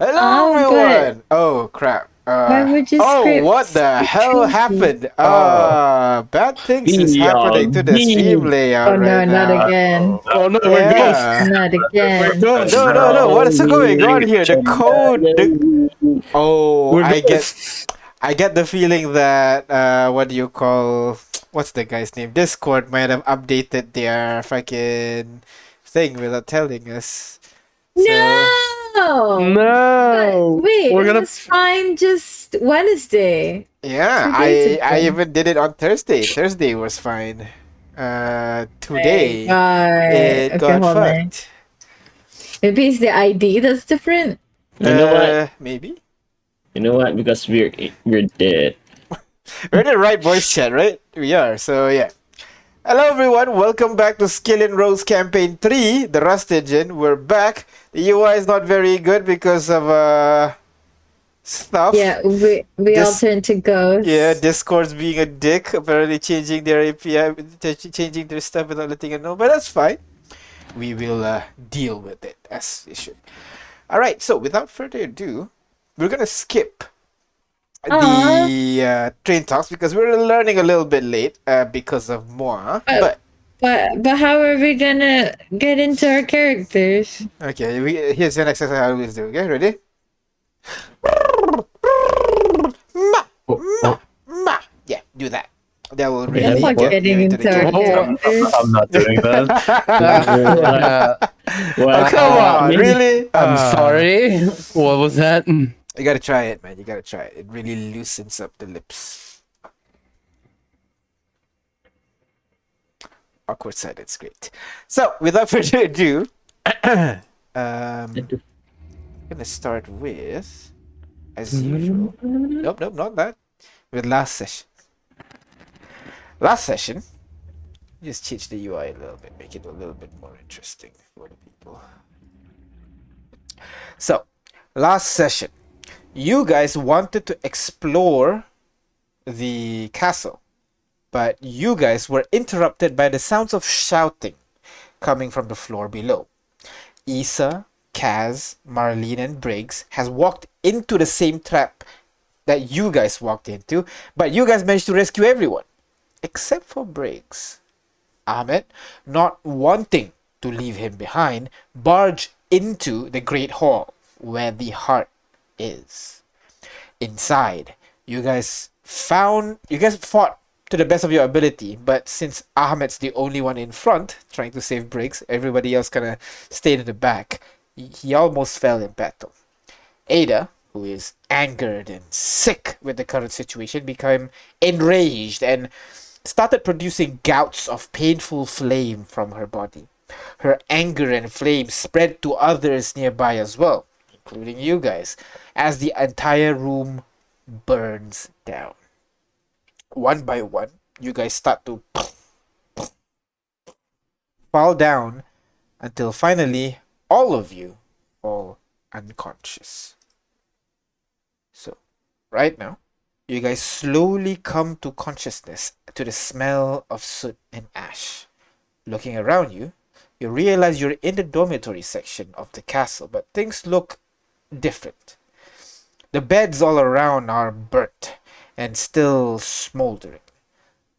Hello, But everyone! Oh, crap. why would you What script the hell Tracy? happened? Oh, Bad things is happening to the stream BRB. Oh layout right no, not now. again. Oh no, we're Yeah. ghosts. Not We're again. ghosts. No. Oh, What is going on here? The code. Oh, we're ghosts. I get the feeling that what do you call? What's the guy's name? Discord might have updated their fucking thing without telling us. So No! But No, wait, we're it gonna. was fine just Wednesday. yeah, 2 days I ago. even did it on Thursday. Thursday was fine. My Today God. it Okay, got hold on. fucked. Maybe it's the ID that's different. You know what? Maybe. You know what? Because we're dead. We're in the right voice chat, right? We are. So yeah. Hello everyone, welcome back to Skyllian Rose Campaign 3, the Rust Engine. We're back. The UI is not very good because of stuff. Yeah, we all This turned to ghosts. Discord's being a dick, apparently changing their API, changing their stuff without letting it know, but that's fine. We will deal with it as we should. Alright, so without further ado, we're gonna skip Aw. the train talks because we're learning a little bit late because of moi. But, but how are we gonna get into our characters? Okay, here's an exercise I always do. Okay, ready? Ma, Oh, ma, ma. Yeah, do that. That will That's really not get you getting into the into our game. characters. I'm not doing that. Oh, come on, really? I'm sorry. What was that? You gotta try it, man. You gotta try it. It really loosens up the lips. Awkward silence, great. So, without further ado, I'm gonna start with, as usual. Nope, not that. With last session. Last session, just change the UI a little bit, make it a little bit more interesting for the people. So, last session, you guys wanted to explore the castle, but you guys were interrupted by the sounds of shouting coming from the floor below. Issa, Kaz, Marlene, and Briggs has walked into the same trap that you guys walked into, but you guys managed to rescue everyone, except for Briggs. Ahmed, not wanting to leave him behind, barged into the Great Hall where the heart is. Inside, you guys fought to the best of your ability, but since Ahmed's the only one in front trying to save Briggs, everybody else kind of stayed in the back. He almost fell in battle. Ada, who is angered and sick with the current situation, became enraged and started producing gouts of painful flame from her body. Her anger and flame spread to others nearby as well, including you guys, as the entire room burns down. One by one, you guys start to fall down until finally all of you fall unconscious. So, right now, you guys slowly come to consciousness to the smell of soot and ash. Looking around you, you realize you're in the dormitory section of the castle, but things look different. The beds all around are burnt and still smoldering.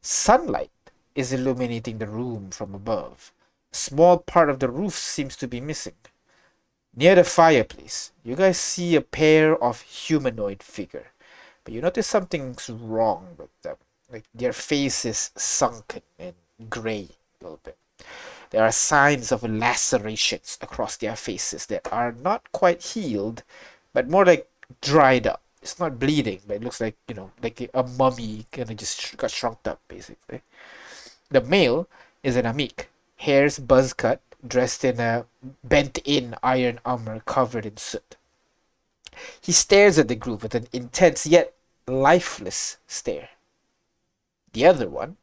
Sunlight is illuminating the room from above. A small part of the roof seems to be missing. Near the fireplace, you guys see a pair of humanoid figure, but you notice something's wrong with them. Like their faces sunken and gray a little bit. There are signs of lacerations across their faces that are not quite healed, but more like dried up. It's not bleeding, but it looks like, like a mummy kind of just got shrunk up, basically. The male is an Amik, hairs buzz cut, dressed in a bent-in iron armor covered in soot. He stares at the group with an intense yet lifeless stare. The other one,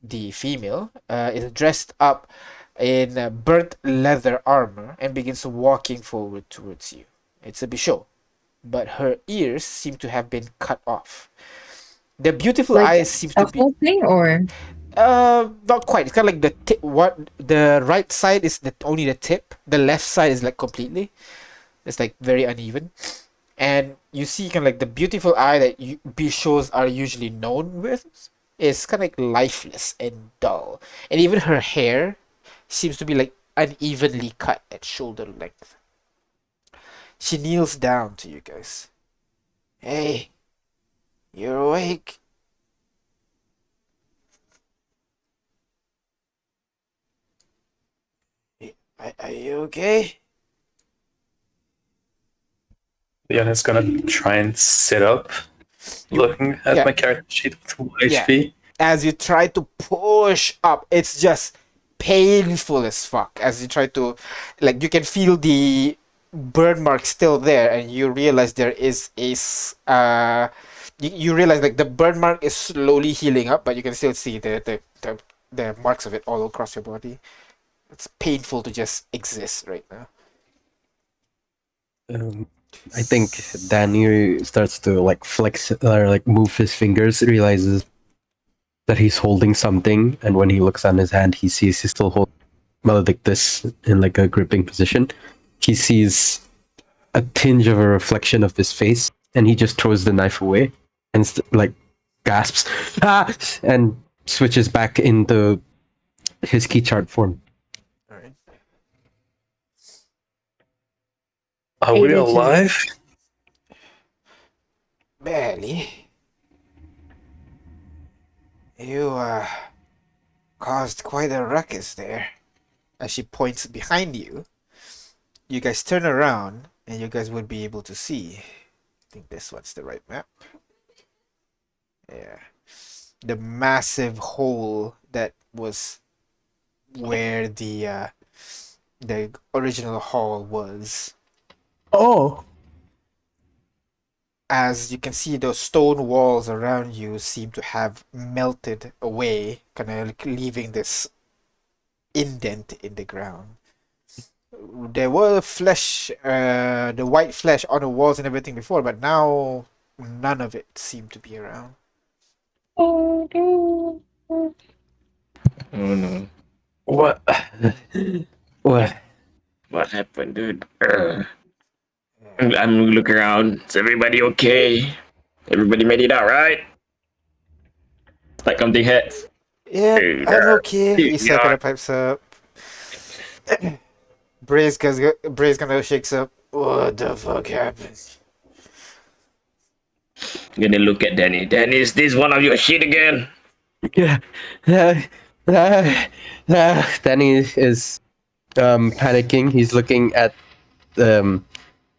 the female, is dressed up in burnt leather armor and begins walking forward towards you. It's a Bisho, but her ears seem to have been cut off. The beautiful Like eyes seem a to be whole thing, or not quite. It's kind of like the tip. What the right side is only the tip. The left side is like completely. It's like very uneven. And you see kind of like the beautiful eye that Bishots are usually known with is kind of like lifeless and dull. And even her hair seems to be like unevenly cut at shoulder length. She kneels down to you guys. Hey, you're awake. Are you okay? Leon is gonna try and sit up, looking at yeah. my character sheet with low Yeah. HP. As you try to push up, it's just painful as fuck. As you try to, like, you can feel the burn mark still there, and you realize there is you realize like the burn mark is slowly healing up, but you can still see the marks of it all across your body. It's painful to just exist right now. I think Danny starts to like flex or like move his fingers, realizes that he's holding something, and when he looks on his hand, he sees he's still holding like this in like a gripping position. He sees a tinge of a reflection of his face, and he just throws the knife away and like gasps and switches back into his key chart form. All right. Are we alive? Barely. You caused quite a ruckus there. As she points behind you, you guys turn around and you guys would be able to see. I think this one's the right map. Yeah. The massive hole that was where the original hall was. Oh, As you can see, those stone walls around you seem to have melted away, kind of like leaving this indent in the ground. There were flesh, the white flesh on the walls and everything before, but now none of it seemed to be around. Oh no. Oh no. What? what? What happened, dude? I'm gonna look around. Is everybody okay? Everybody made it out, right? Like something hits. Yeah, Hey I'm there. okay. Hey, He kind of pipes up. Bray's gonna shakes up. What the fuck happened? I'm gonna look at Danny. Danny, is this one of your shit again? Yeah. Danny is panicking. He's looking at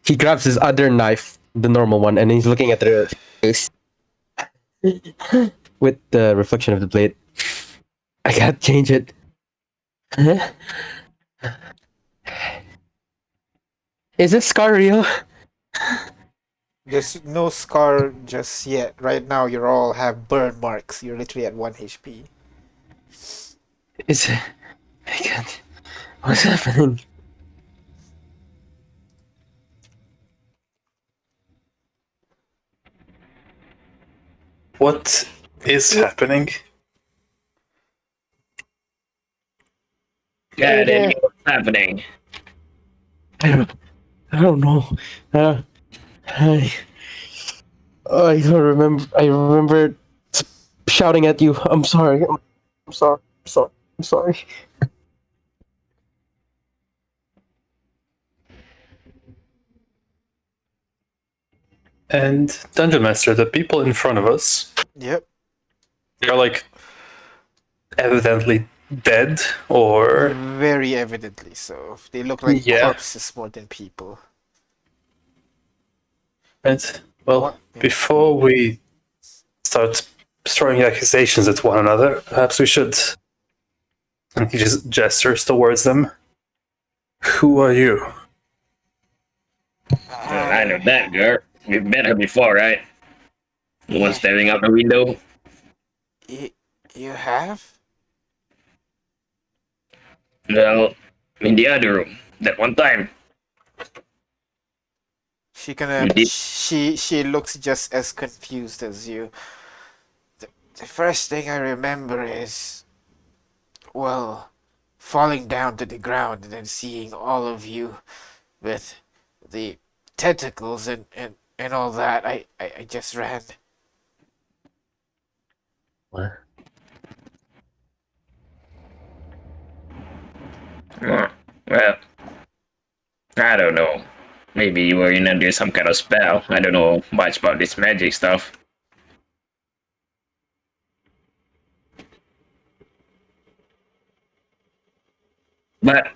he grabs his other knife, the normal one, and he's looking at the face with the reflection of the blade. I can't change it. Is this scar real? There's no scar just yet. Right now, you all have burn marks. You're literally at 1 HP. Is it? I can't. What's happening? What is happening? Yeah, Danny, what's happening? I don't know. I I don't remember. I remember shouting at you. I'm sorry. I'm sorry. I'm sorry. I'm sorry. And Dungeon Master, the people in front of us, Yep. they're like evidently dead, or Very evidently so. They look like Yeah. corpses more than people. right? Well, What? before we start throwing accusations at one another, perhaps we should. And he just gestures towards them. Who are you? I know that girl. We've met her before, right? The one staring out the window. You have? Well, in the other room. That one time. She kind You of did. she looks just as confused as you. The first thing I remember is, well, falling down to the ground and then seeing all of you with the tentacles and all that, I just ran. What? Well, I don't know. Maybe you were in under some kind of spell. I don't know much about this magic stuff. But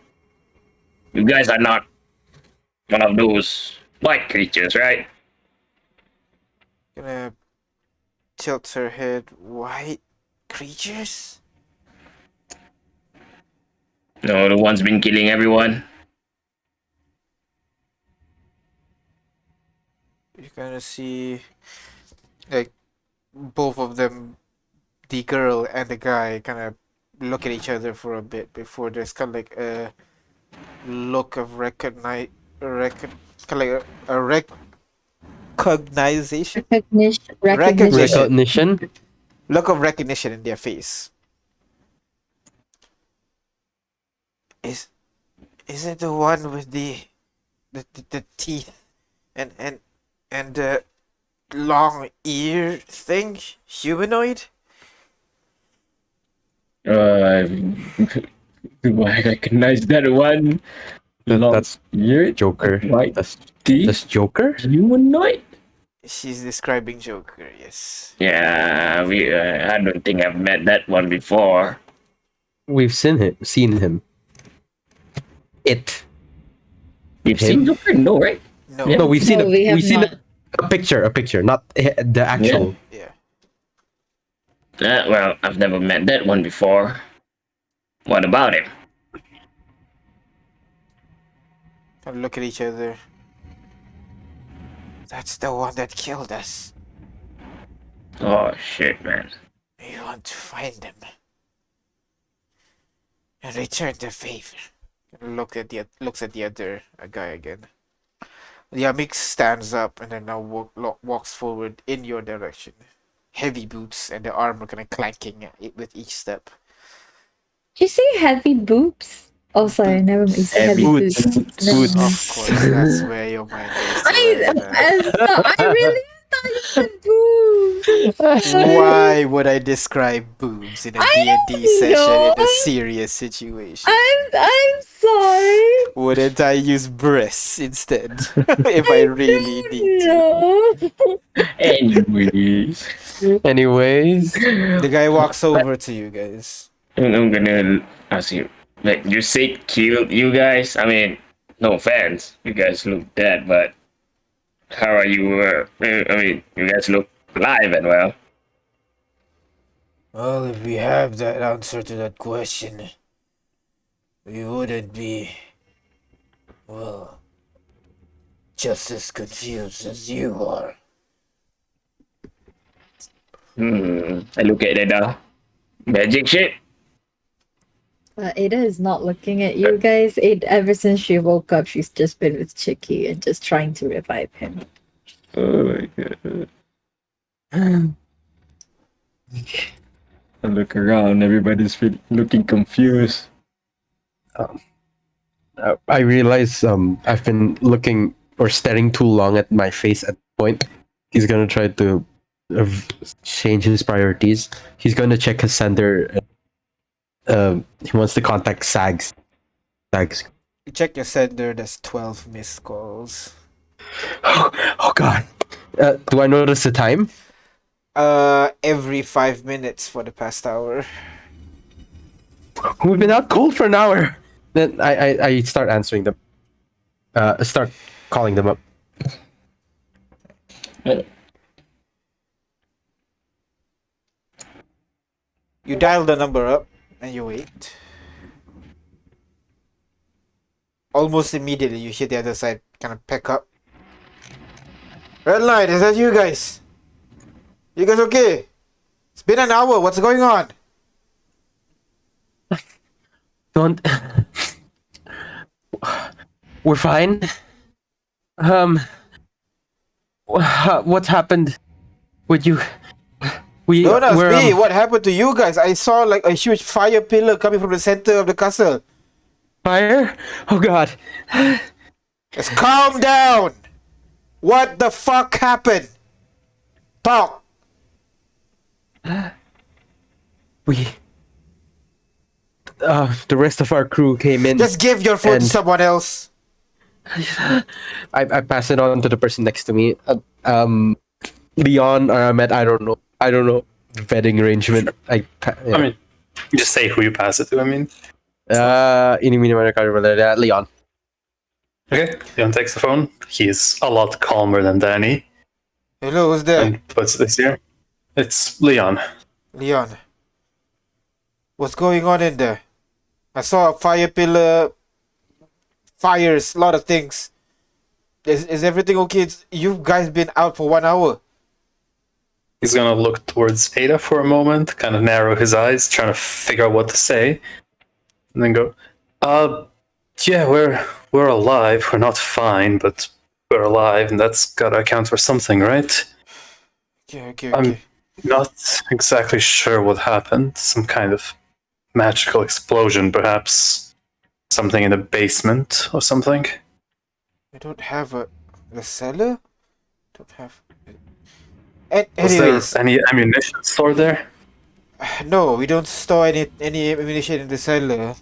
you guys are not one of those white creatures, right? Gonna tilt her head. White creatures? No, the one's been killing everyone. You're gonna see, like, both of them, the girl and the guy, kind of look at each other for a bit before there's kind of like a look of kind of like a recognition, Recognition. Recognition. look of recognition in their face. Is it the one with the teeth and the long ear thing? Humanoid? Do I recognize that one? That's You're Joker. white That's teeth Joker. humanoid. She's describing Joker, yes. Yeah, we. I don't think I've met that one before. We've seen him. It. You've Him? seen Joker? No, right? No. Yeah. No, we've seen No, we have we've seen not. a picture, not the actual. Yeah. Well, I've never met that one before. What about him? Kind of look at each other. That's the one that killed us. Oh shit, man. We want to find him and return the favor. Looks at the other guy again. Yamik stands up and then now walks forward in your direction. Heavy boots and the armor kind of clanking with each step. Did you say heavy boobs? Oh, sorry, never mind. You said Heavy heavy boots. boots. Never Boots. mind. Of course, that's where your mind goes. I really thought you said boobs. Why would I describe boobs in a D&D session in a serious situation? I'm sorry. Wouldn't I use breasts instead if I really need to? No. Anyways, Anyways, The guy walks over to you guys. I'm gonna ask you. Like, you say killed you guys? I mean, no offense. You guys look dead, but how are you? I mean, you guys look alive and well. Well, if we have that answer to that question, we wouldn't be, well, just as confused as you are. I look at the magic shit. Ada is not looking at you guys. Ever since she woke up, she's just been with Chicky and just trying to revive him. Oh my god. I look around, everybody's looking confused. I realize I've been looking or staring too long at my face at the point. He's gonna try to change his priorities. He's gonna check his sender. He wants to contact Sags. You check your sender, there's 12 missed calls. Oh god. Do I notice the time? Every 5 minutes for the past hour. We've been out cold for an hour. Then I start answering them. Start calling them up. You dial the number up and you wait. Almost immediately, you hear the other side kind of pick up. Red Light, is that you guys? You guys okay? It's been an hour. What's going on? Don't. We're fine. What's happened with you? Don't ask we're, me. What happened to you guys? I saw like a huge fire pillar coming from the center of the castle. Fire? Oh god. Just calm down. What the fuck happened? Talk. We the rest of our crew came in. Just give your food to And- someone else. I pass it on to the person next to me. Leon or Ahmed, I don't know the vetting arrangement. I mean, you just say who you pass it to. I mean, Leon. okay. Leon takes the phone. He's a lot calmer than Danny Hello, who's there? and puts this here. It's Leon. Leon. What's going on in there? I saw a fire pillar, fires, a lot of things. Is everything okay? You guys been out for 1 hour. He's gonna look towards Ada for a moment, kind of narrow his eyes, trying to figure out what to say, and then go, yeah, we're alive. We're not fine, but we're alive, and that's gotta account for something, right? Okay. I'm not exactly sure what happened. Some kind of magical explosion, perhaps. Something in the basement or something. I don't have the cellar? Don't have... Was Anyways, there any ammunition stored there? no, we don't store any ammunition in the cellar.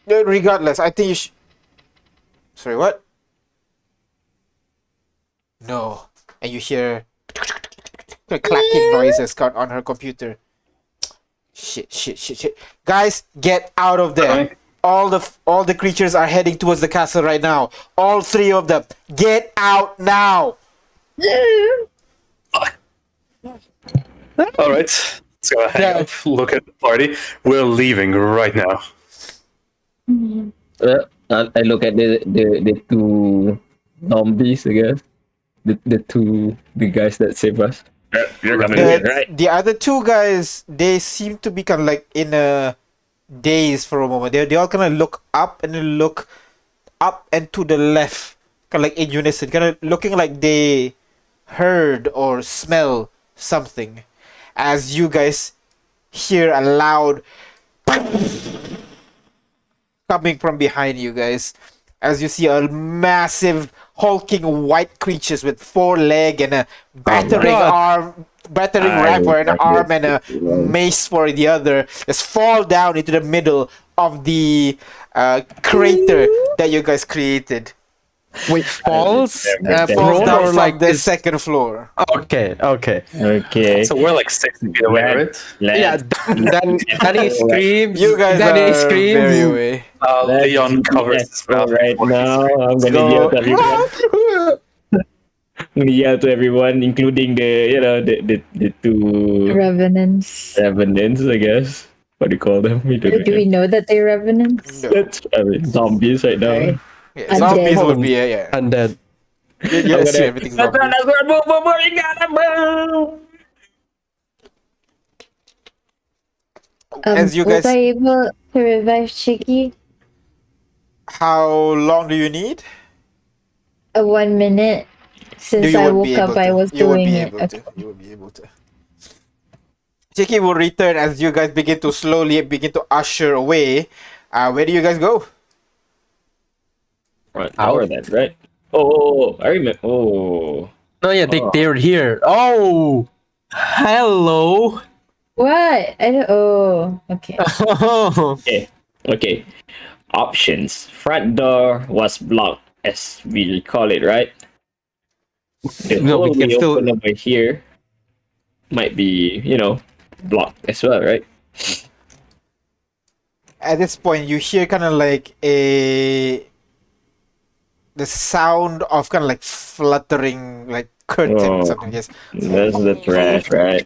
Regardless, I think you should... Sorry, what? No. And you hear clacking noises on her computer. Shit. Guys, get out of there. Alright. All the creatures are heading towards the castle right now. All 3 of them. Get out now. All right, let's go ahead. Look at the party. We're leaving right now. I look at the two zombies, I guess. The guys that save us. You're coming in, right? The other 2 guys, they seem to be kind of like in a daze for a moment. They all kind of look up and then look up and to the left, kind of like in unison, kind of looking like they heard or smell something. As you guys hear a loud coming from behind you guys, as you see a massive hulking white creatures with 4 legs and a battering ram for an arm and a mace for the other just fall down into the middle of the crater that you guys created. Wait, falls? Falls Prone down or from like the this? second floor. Okay. Okay. So we're like 6 feet away, right? Yeah, Danny screams. You guys Danny are screams. very away. Leon covers his mouth. Right now, I'm gonna Go. yell to everyone. I'm gonna yell to everyone, including the 2 Revenants. revenants, I guess. What do you call them? Do we know that they're revenants? No. Zombies right now. Sorry. Yeah, I'm zombies dead. would be yeah. And then You see everything zombie. As you was guys, I able to revive Chicky? how long do you need? 1 minute. Since You I would be woke up, able I to. was You would doing be it. able to. You would be able to. Chicky will return as you guys begin to slowly begin to usher away. Where do you guys go? Right, tower then, right? Oh, I remember. Oh, no, yeah, they're here. Oh, hello. What? I don't. Oh, okay. okay. Options. Front door was blocked, as we recall it, right? The No, we hole can still- open over here might be, blocked as well, right? At this point, you hear kind of like the sound of kind of like fluttering like curtain Oh. something. Yes. That's the trash, right?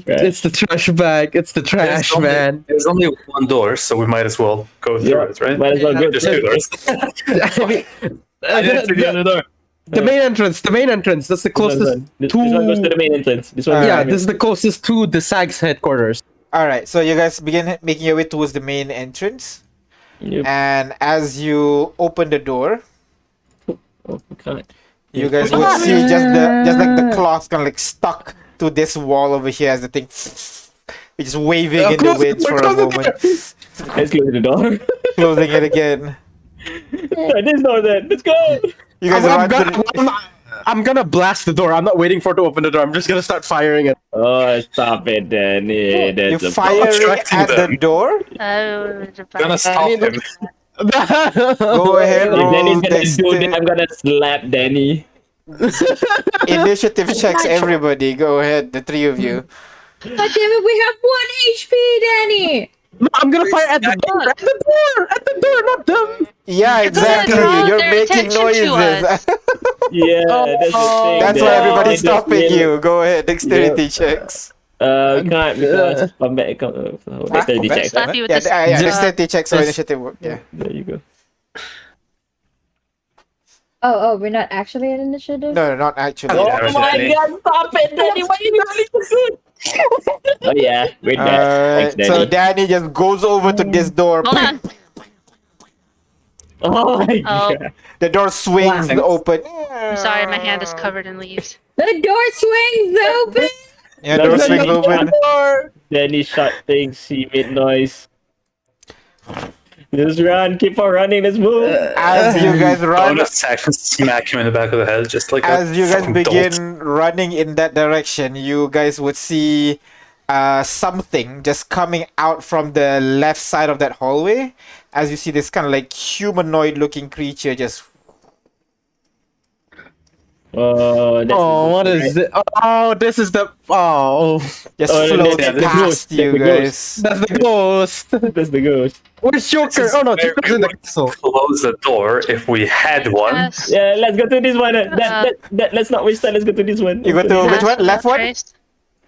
It's the trash bag. It's the trash, man. There's only one door, so we might as well go through it, right? Might as well go Just through 2 doors. I mean, I didn't see the other door. the main entrance. The main entrance. That's the closest This one goes to the main entrance. This one. Yeah, this is the closest to the SAG's headquarters. All right. So you guys begin making your way towards the main entrance, Yep. and as you open the door, Okay. you guys would see just like the cloth kind of like stuck to this wall over here as the thing it's waving in the Close it, wind for a close it. moment, Let's close the door. closing it again. Try this door then. Let's go. You guys I'm, run gonna, through. I'm gonna blast the door. I'm not waiting for it to open the door. I'm just gonna start firing it. Oh, stop it, Danny. You're That's a firing Attracting at the them. door. Gonna stop him. Go ahead, If roll Danny's gonna do that, I'm gonna slap Danny. initiative checks. Everybody, go ahead. The three of you. God damn it, we have 1 HP, Danny! No, I'm gonna fire at the door. At the door. At the door, not them. Yeah, exactly. draw You're their making attention to noises. us. Yeah, that's the thing. That's why Danny. everybody's Just stopping feel- you. Go ahead, dexterity checks. Can't because combat. Dexterity combat? check. Slap you with Yeah, this. yeah, dexterity checks or Just- initiative work. Yeah. There you go. Oh, we're not actually an initiative? No, not actually. Oh my God! Stop it, Danny! Why are you doing so good? Oh yeah, we're dead. Thanks, So Danny. Danny just goes over to this door. Hold on. Oh my Oh. god! The door swings Wow. open. I'm sorry, my hand is covered in leaves. The door swings open! Yeah, door swings open. Danny shot things. He made noise. Just run! Keep on running! Let's move! As you guys run, Bonus action, smack him in the back of the head, just like as a you guys fucking begin dolt. running in that direction, you guys would see something just coming out from the left side of that hallway. As you see this kind of like humanoid-looking creature just Oh, that's What is it? Oh, this is the. Oh, just Oh, floats that's the past ghost, you that's the guys. that's the ghost. That's the ghost. Where's Joker? This is Oh no, where Joker's we in the would castle. Close the door if we had one. Yes. Yeah, let's go to this one. Let's not waste time. Let's go to this one. You go to which Pass one? Left one? trace.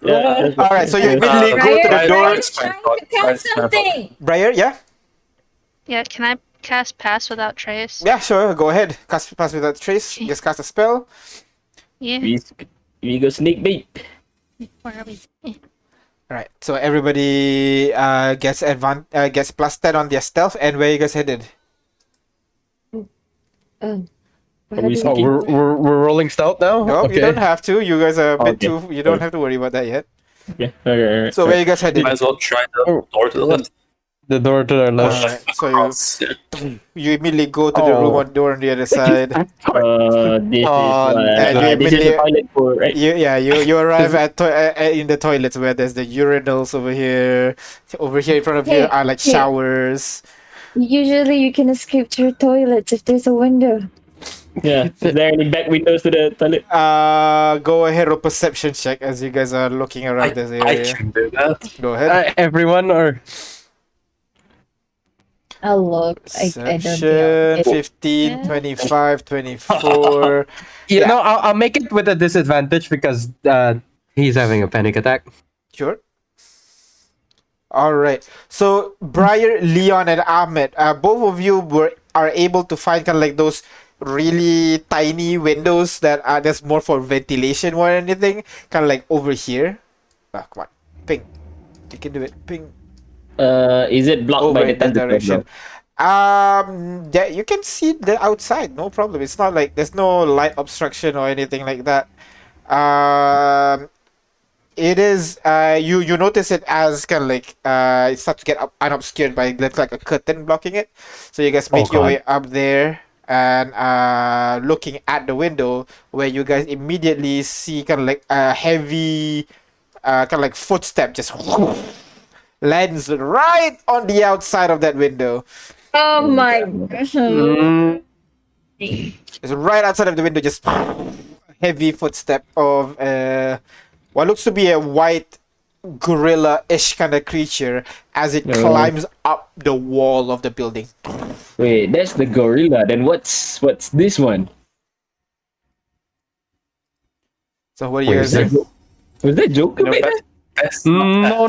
Yeah. let's go. Alright, so you Yeah. immediately go to the Briar, door. Briar's trying to cast something! Briar, yeah? Yeah, can I cast pass without trace? Yeah, sure, go ahead. Cast pass without trace. Just cast a spell. Yeah. We go sneak peek. Where are we? Alright, so everybody gets plus 10 on their stealth, and where you guys headed? Oh. Are we Oh, we're rolling stealth now. No, you don't have to. You guys are a bit Okay. too. You don't have to worry about that yet. Yeah. Okay. So where you guys headed? Might as well try the door to the left. The door to our left. Alright, so Across. you immediately go to the room on door on the other side. This and you is immediately- the toilet for right. You arrive at in the toilets where there's the urinals over here. Over here in front of you Hey, are like hey. showers. Usually you can escape to your toilets if there's a window. Yeah. Is there any back windows to the toilet? Go ahead roll perception check as you guys are looking around this I area. can do that. Go ahead. Everyone or I'll look. I don't Perception think 15, Yeah. 25, 24. you know, I'll make it with a disadvantage because he's having a panic attack. Sure. All right. So Briar, Leon, and Ahmed, both of you are able to find kind of like those really tiny windows that are that's more for ventilation more than anything. Kind of like over here. Come on, ping. You can do it. Ping Is it blocked over by the in that direction. Yeah, you can see the outside. No problem. It's not like there's no light obstruction or anything like that. It is you notice it as kind of like it starts to get unobscured by there's like a curtain blocking it. So you guys make your God. way up there and looking at the window where you guys immediately see kind of like a heavy kind of like footstep just lands right on the outside of that window. Oh my gosh. It's right outside of the window, just heavy footstep of what looks to be a white gorilla-ish kind of creature as it climbs up the wall of the building. Wait, that's the gorilla. Then what's this one? So what do you Wait, guys is do? Was that Joker? No, Wait, that's No,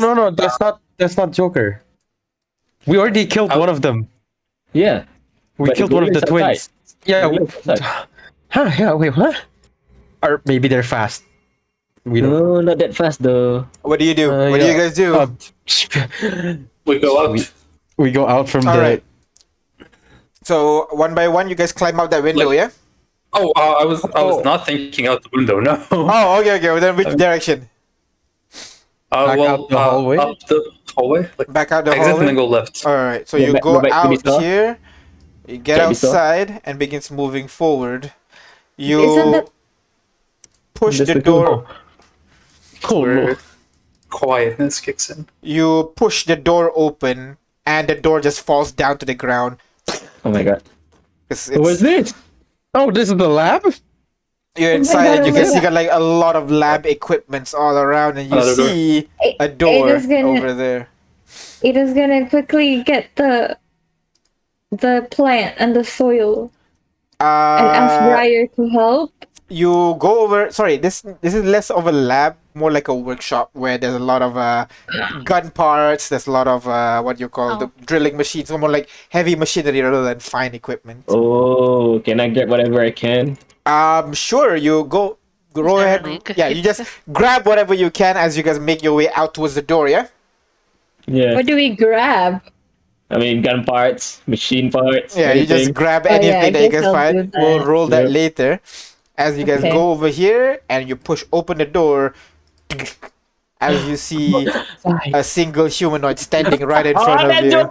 that's not Joker. We already killed one of them. yeah. We But killed the one of the gorilla's twins. Yeah. Gorilla's outside. Huh? Yeah. Wait. What? Or maybe they're fast. We don't. No, not that fast though. What do you do? What do you guys do? we go up. We go out from All the. right. So one by one, you guys climb out that window, yeah? Oh, I was not thinking out the window. No. Oh, okay. Well, then which direction? Back out the hallway? Up the hallway. Like Back out the exit and then hallway. go left. All right. So Go you back- go go back to out this door? here, You get Check this out. outside and begins moving forward. You Isn't that- push That's the the cool- door. Cool. Where quietness kicks in. You push the door open, and the door just falls down to the ground. Oh my god. What's this? Oh, this is the lab? You're my inside. God, You oh can my see God. got like a lot of lab equipments all around, and you Another door. see a Ada's door gonna- over there. Ada's gonna quickly get the plant and the soil and ask Briar to help. You go over. Sorry, this is less of a lab, more like a workshop where there's a lot of gun parts. There's a lot of what you call the drilling machines, more like heavy machinery rather than fine equipment. Oh, can I get whatever I can? Sure. You go ahead. Really good. Yeah, you just grab whatever you can as you guys make your way out towards the door. Yeah. Yeah. What do we grab? I mean, gun parts, machine parts. Yeah, you just anything. grab Oh, yeah, anything I that you guess can I'll find. do We'll that. roll that Yep. later. As you guys Okay. go over here and you push open the door, as you see a single humanoid standing right in front of you. Is that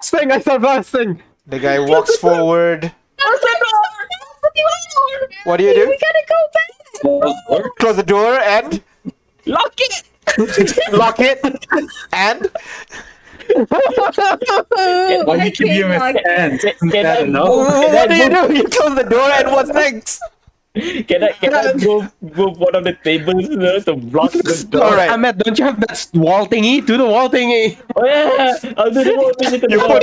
Thing, I said last thing. The guy walks forward. What do you do? We gotta go back. Close the door and Lock it! lock it. And Why I you keep you can't with hands? Isn't Can that I enough? what do you do? You close the door and what's next? Can I move one of the tables to block the door? All right. Ahmed, don't you have that wall thingy? Do the wall thingy. Oh yeah, I'll do the whole thing with the You door. put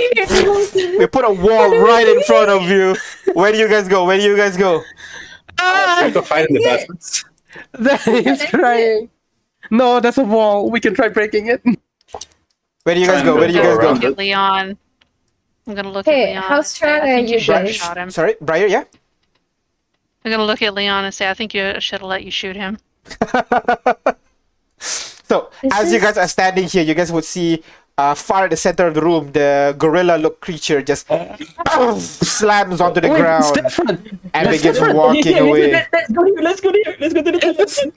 we put a wall right in front of you. Where do you guys go? Where do you guys go? We go fight in the bathrooms. That is crying. No, that's a wall. We can try breaking it. Where do you guys go? Where do you guys Around go? Look at Leon. I'm gonna look Hey, at Leon. how and say, strong I think are you should have guys? shot him. Sorry, Briar, yeah? I'm gonna look at Leon and say, I think you should have let you shoot him. So, This as you is- guys are standing here, you guys would see far at the center of the room, the gorilla look creature just slams onto the Wait, ground step front. and Let's begins step front. walking away. Let's go here. Let's go here. Let's go to the.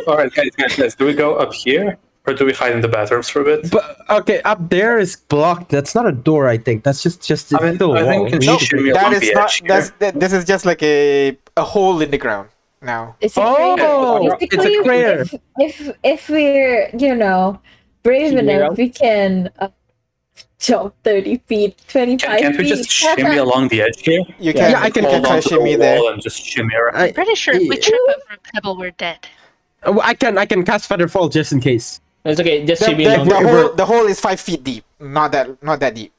All right, guys. Do we go up here or do we hide in the bathrooms for a bit? But okay, up there is blocked. That's not a door, I think. That's just I mean, still a I think wall. we can We need to shimmy break- That along is the not. edge here. This is just like a hole in the ground now. It's a Oh, crater. it's a crater. If we're brave Shimmy enough, around? we can jump 30 feet, 25 Can't we feet. just shimmy along the edge here? You can. Yeah, I can- You can Hold try onto the shimmy there. wall and just shimmy around. I, Pretty sure if we Yeah. trip over a pebble, we're dead. I can cast Featherfall just in case. It's okay. Just The, shimmy the, along. the hole is 5 feet deep. Not that deep.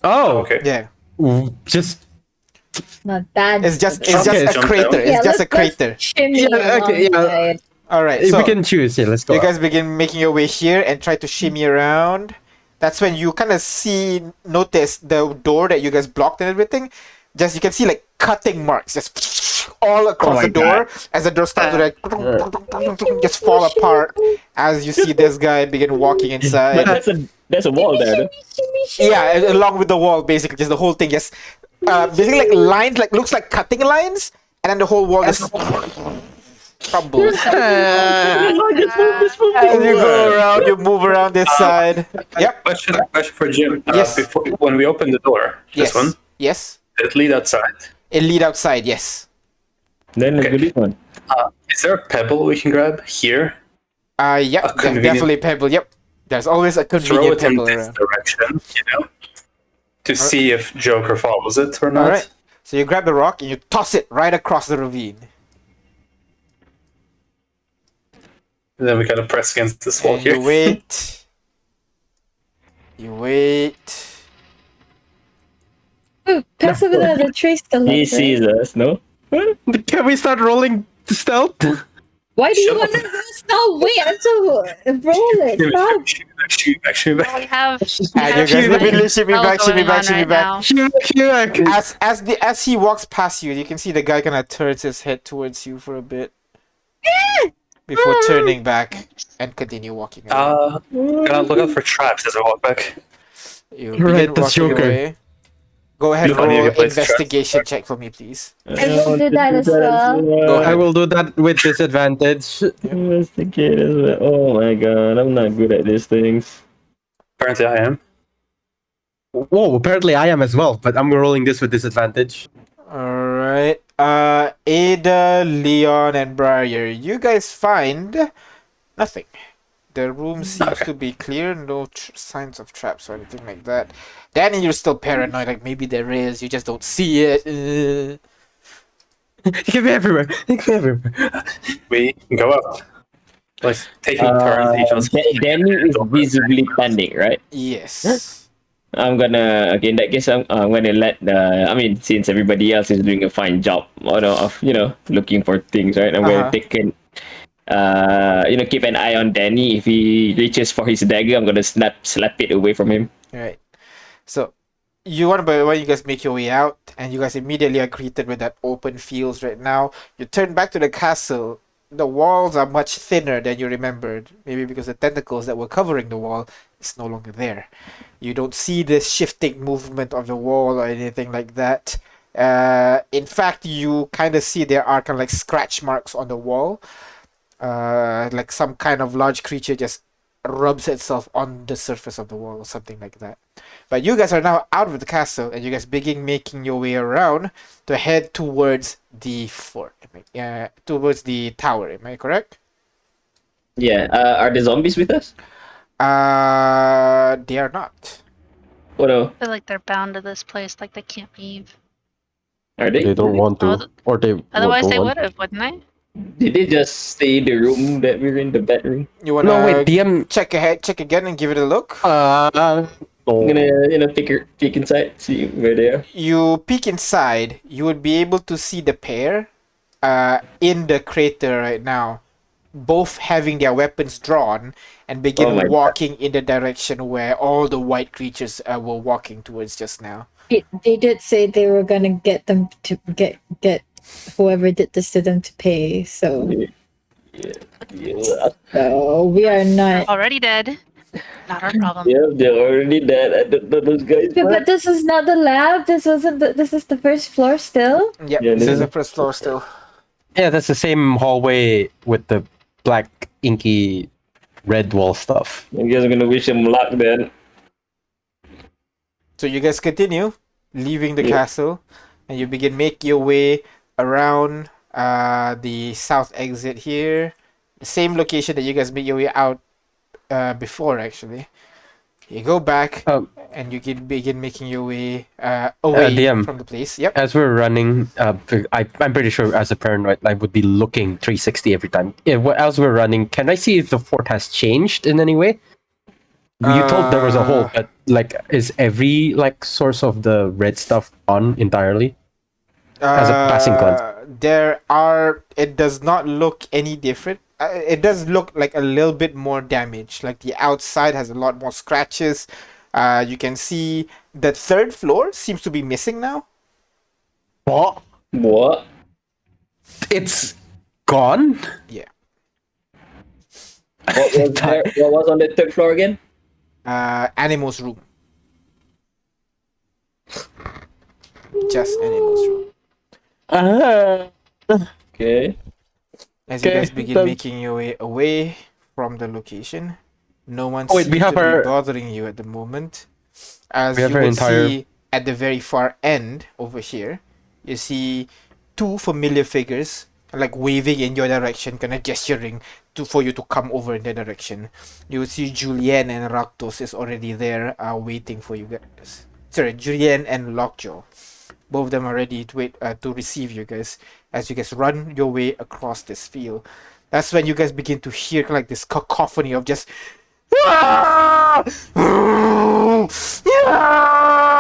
Oh, Okay. Yeah. just Not that. It's just Okay, a jump crater. down. It's just a let's crater. shimmy Yeah, okay, yeah. alongside. All right. we So can choose. Yeah, let's go. you guys begin making your way here and try to shimmy around. That's when you kind of notice the door that you guys blocked and everything. Just you can see like cutting marks just all across my the door as the door starts to like just fall apart as you see this guy begin walking But inside. there's a wall there. Though. Yeah, along with the wall, basically, just the whole thing just basically like lines, like looks like cutting lines, and then the whole wall just crumbles. As you go around, you move around this side. Yep. Question for Jim. Yes. Before, when we open the door, Yes. this one, Yes. did it lead outside? It lead outside. Yes. Then let's do this one. Is there a pebble we can grab here? Yep. A There's convenient- definitely pebble. Yep. There's always a Throw convenient it in pebble this around. direction, to see if Joker follows it or not. All right. So you grab the rock and you toss it right across the ravine. And then we gotta press against this wall And here. you wait. You wait. Ooh, pass over the tree skeleton. He sees us, no? Can we start rolling to stealth? Why do you Shut want to stop? Wait until roll it. Stop. Shimmy back. We have. And you guys immediately shimmy back, shimmy back, shimmy back. As he walks past you, you can see the guy kind of turns his head towards you for a bit before turning back and continue walking away. Gotta look out for traps as I walk back. You Right, begin that's walking Joker. away. Go ahead and Look on roll your place, investigation check for me, please. I will do that as well. Go ahead. I will do that with disadvantage. Investigate as well. Oh my god, I'm not good at these things. Apparently I am. Whoa, apparently I am as well, but I'm rolling this with disadvantage. Alright. Ada, Leon, and Briar, you guys find nothing. The room seems to be clear, no signs of traps or anything like that. Danny, you're still paranoid, like maybe there is, you just don't see it. It can be everywhere. It can be everywhere. We go up. Like taking turns, each of us. Danny is visibly panicked, right? Yes. I'm gonna okay. In that case, I'm gonna let the. I mean, since everybody else is doing a fine job, of looking for things, right? I'm gonna Uh-huh. keep an eye on Danny. If he reaches for his dagger, I'm gonna slap it away from him. Alright. So, you one by one, you guys make your way out, and you guys immediately are greeted with that open fields right now. You turn back to the castle. The walls are much thinner than you remembered. Maybe because the tentacles that were covering the wall is no longer there. You don't see this shifting movement of the wall or anything like that. In fact, you kind of see there are kind of like scratch marks on the wall. Like some kind of large creature just rubs itself on the surface of the wall or something like that. But you guys are now out of the castle, and you guys begin making your way around to head towards the fort. Towards the tower. Am I correct? Yeah. Are the zombies with us? They are not. Oh no. I feel like they're bound to this place, like they can't leave. Are they? They don't want Oh, to, or they Otherwise, they don't would want. have, wouldn't they? Did they just stay in the room that we're in, the bedroom? You wanna No, wait, DM. check again, and give it a look? I'm No. gonna peek inside, see where they are. You peek inside, you would be able to see the pair in the crater right now, both having their weapons drawn and Oh begin my God. walking in the direction where all the white creatures were walking towards just now. They did say they were gonna get them to get whoever did this to them to pay. So Yeah, we are not. Already dead. Not our problem. yeah, they're already dead. I don't know those guys. But this is not the lab. This wasn't. This is the first floor still. Yep, Yeah, this no, is no. the first floor still. Yeah, that's the same hallway with the black inky red wall stuff. I guess I'm gonna wish him luck then. So you guys continue leaving the Yeah. castle, and you begin make your way around the south exit here. The same location that you guys made your way out before, actually. You go back, Um, and you can begin making your way away DM. from the place. Yep. As we're running, I'm pretty sure as a paranoid, I would be looking 360 every time. As we're running, can I see if the fort has changed in any way? You told there was a hole, but like, is every like source of the red stuff gone entirely? As a passing glance. It does not look any different. It does look like a little bit more damage. Like the outside has a lot more scratches. You can see the third floor seems to be missing now. What? What? It's gone? Yeah. What was on the third floor again? Animals room. Just animals room. Okay. As you Okay, guys begin then- making your way away from the location, no one Oh, wait, seems we have to our- be bothering you at the moment. As We have you our will entire- see at the very far end over here, you see two familiar figures like waving in your direction, kind of gesturing for you to come over in their direction. You will see Julien and Raktos is already there, waiting for you guys. Sorry, Julien and Lockjaw. Both of them are ready to wait to receive you guys as you guys run your way across this field. That's when you guys begin to hear like this cacophony of just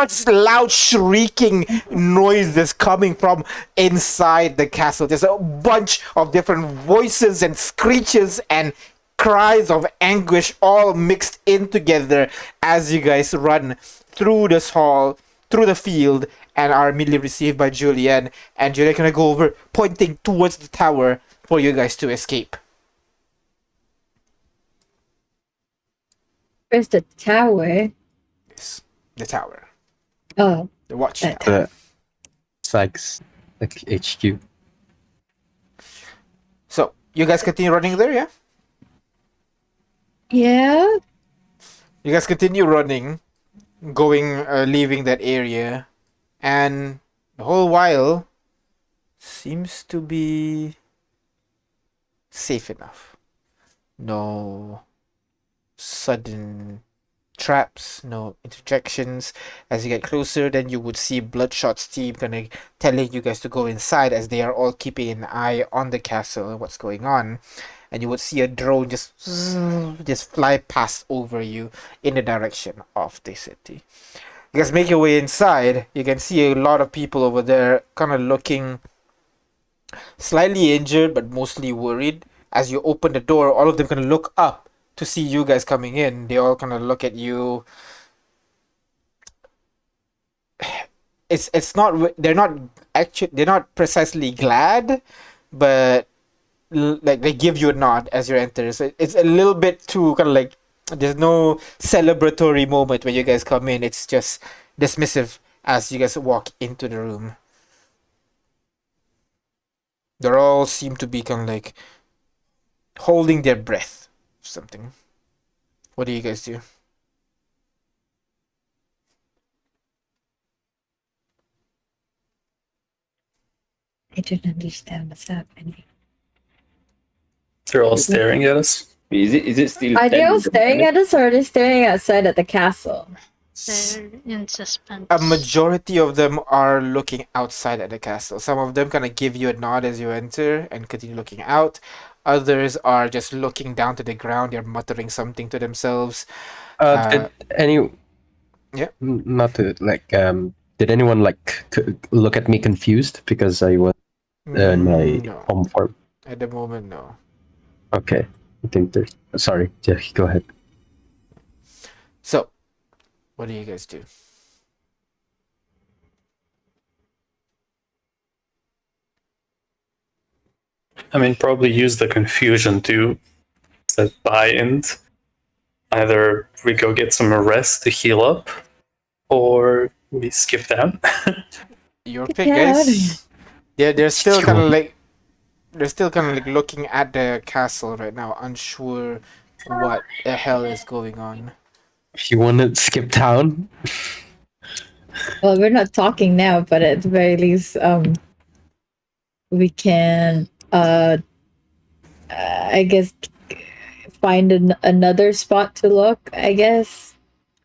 just loud shrieking noise that's coming from inside the castle. There's a bunch of different voices and screeches and cries of anguish all mixed in together as you guys run through this hall, through the field, and are immediately received by Julian. And Julian gonna go over, pointing towards the tower for you guys to escape. Where's the tower? Yes, the tower, Oh, the watchtower. The Sykes, like HQ. So you guys continue running there, yeah? yeah. You guys continue running. leaving that area, and the whole while seems to be safe enough. No sudden traps, no interjections. As you get closer, then you would see Bloodshot's team kind of telling you guys to go inside, as they are all keeping an eye on the castle and what's going on. And you would see a drone just fly past over you in the direction of the city. You guys make your way inside. You can see a lot of people over there, kind of looking slightly injured but mostly worried. As you open the door, all of them kind of look up to see you guys coming in. They all kind of look at you. It's not, they're not precisely glad, but like they give you a nod as you enter. So it's a little bit too kind of like, there's no celebratory moment when you guys come in. It's just dismissive as you guys walk into the room. They all seem to be kind of like holding their breath. Something. What do you guys do? I don't understand what's happening. They're all staring at us. Is it still? Are they all 10 in the staring morning? at us, or are they staring outside at the castle? They're in suspense. A majority of them are looking outside at the castle. Some of them kind of give you a nod as you enter and continue looking out. Others are just looking down to the ground. They're muttering something to themselves. Did any? Yeah. Not to like. Did anyone like look at me confused because I was in my No. home form? At the moment, no. Okay, I think there's. Sorry, yeah, go ahead. So, what do you guys do? I mean, probably use the confusion to set buy-ins. Either we go get some rest to heal up, or we skip down. Your Get pick, out of here. guys. They're still Sure. kind of like, looking at the castle right now, unsure what the hell is going on. If you want to skip town, Well, we're not talking now, but at the very least, we can, I guess, find another spot to look. I guess,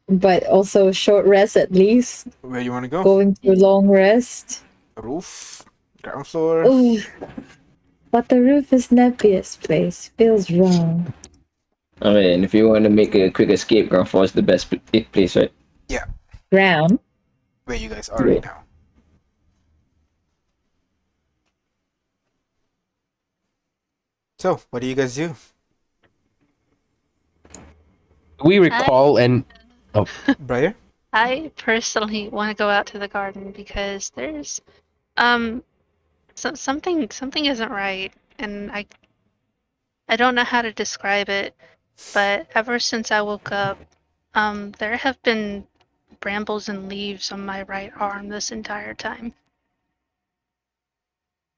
but also short rest at least. Where you want to go? Going to long rest. Roof, ground floor. Oh, but the roof is Nepia's place. Feels wrong. I mean, if you want to make a quick escape, ground floor is the best place, right? Ground. Where you guys are right now. So, what do you guys do? we recall and Briar? I personally want to go out to the garden because there's something isn't right, and I don't know how to describe it, but ever since I woke up, there have been brambles and leaves on my right arm this entire time.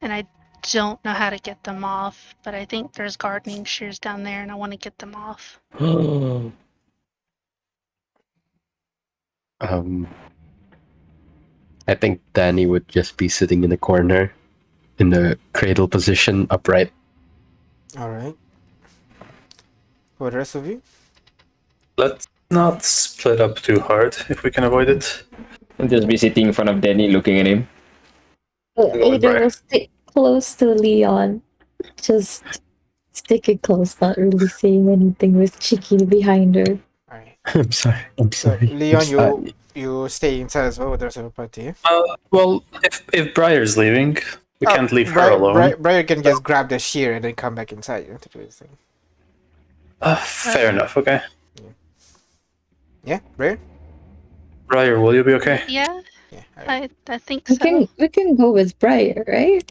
And I don't know how to get them off, but I think there's gardening shears down there and I want to get them off. I think Danny would just be sitting in the corner, in the cradle position, upright. Alright. For the rest of you? Let's not split up too hard if we can avoid it. And just be sitting in front of Danny, looking at him. Go Ada back. will stick close to Leon. Just sticking close, not really saying anything with Chicky behind her. Alright. I'm sorry. I'm So, sorry. Leon, you stay inside as well with the rest of the party. Well, if Briar's leaving, we can't leave her alone. Briar can just grab the shear and then come back inside, to do his thing. Fair enough, okay. Yeah, Briar? Briar, will you be okay? Yeah, Yeah. Alright. I think We so. can go with Briar, right?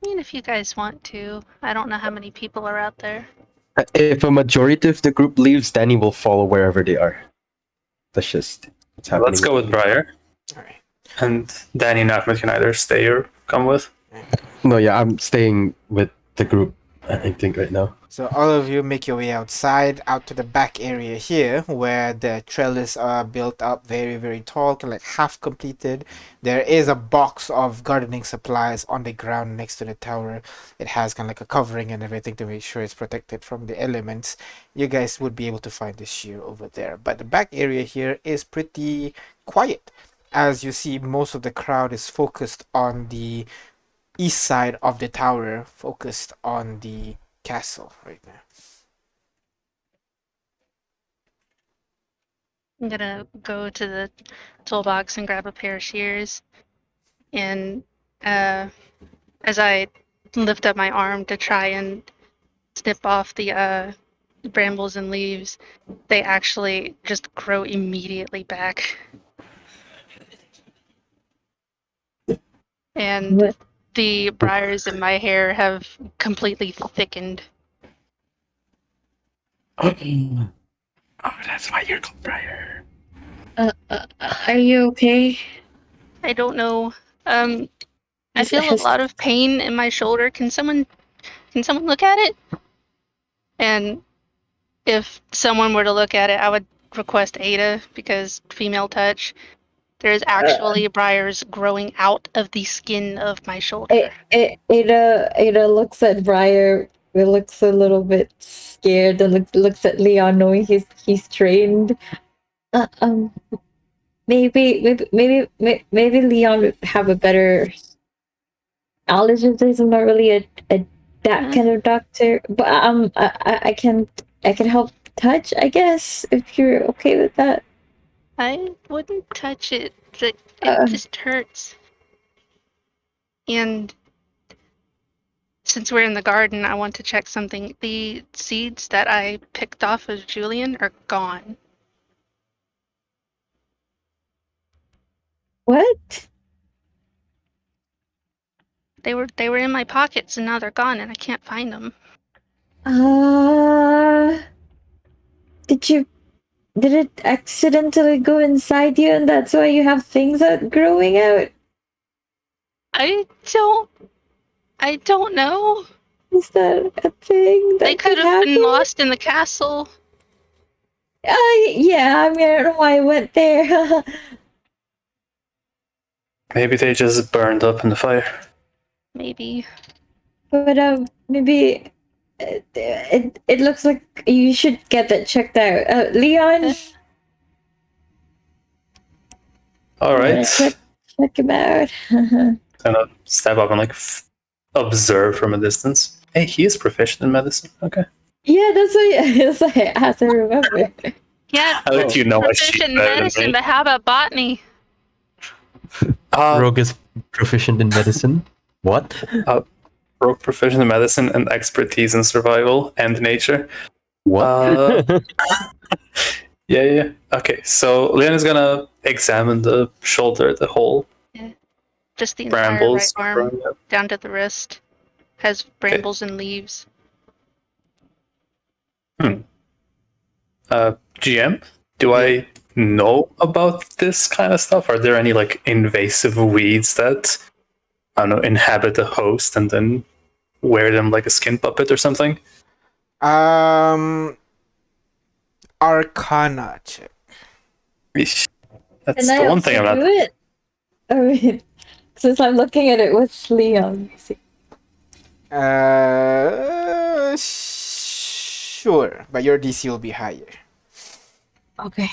I mean, if you guys want to. I don't know how many people are out there. If a majority of the group leaves, Danny will follow wherever they are. That's just what's happening. Let's go with Briar. Alright. And Danny and Ahmed can either stay or come with. No, yeah, I'm staying with the group. I think right now. So all of you make your way outside, out to the back area here, where the trellis are built up very, very tall, kind of like half completed. There is a box of gardening supplies on the ground next to the tower. It has kind of like a covering and everything to make sure it's protected from the elements. You guys would be able to find the shear over there. But the back area here is pretty quiet. As you see, most of the crowd is focused on the east side of the tower, focused on the castle right now. I'm gonna go to the toolbox and grab a pair of shears, and as I lift up my arm to try and snip off the brambles and leaves, they actually just grow immediately back. And What? the briars in my hair have completely thickened. Oh, that's why you're called Briar. Are you okay? I don't know. I Has, feel a has, lot of pain in my shoulder. Can someone look at it? And if someone were to look at it, I would request Ada because female touch. There's actually briars growing out of the skin of my shoulder. Ada looks at Briar. It looks a little bit scared and looks at Leon, knowing he's trained. Uh, um, maybe Leon would have a better allergist. I'm not really a that kind of doctor, but I can help touch, I guess, if you're okay with that. I wouldn't touch it. It Uh, just hurts. And since we're in the garden, I want to check something. The seeds that I picked off of Julian are gone. what? They were in my pockets and now they're gone and I can't find them. Uh, did you did it accidentally go inside you, and that's why you have things that growing out? I don't know. Is that a thing They that could could have been happen? lost in the castle. Yeah. I mean, I don't know why I went there. Maybe they just burned up in the fire. Maybe. But maybe it looks like you should get that checked out. Leon, All right. check him out. Gonna step up and like observe from a distance. Hey, he is proficient in medicine. Okay. Yeah, that's what I asked. I remember. Yeah, I'll let you know what she's proficient in better than medicine, me. but how about botany? Rogue is proficient in medicine. What? Rogue proficient in medicine and expertise in survival and nature. What? Yeah. Okay, so Leon is gonna examine the shoulder, the whole Just the entire right brambles arm growing up. down to the wrist has brambles and leaves. GM, do I know about this kind of stuff? Are there any like invasive weeds that I don't know inhabit the host and then wear them like a skin puppet or something? Arcana check. Eesh. That's Can I the one thing I'm also not. do it? I mean, since I'm looking at it with Leon. Sure, but your DC will be higher. Okay.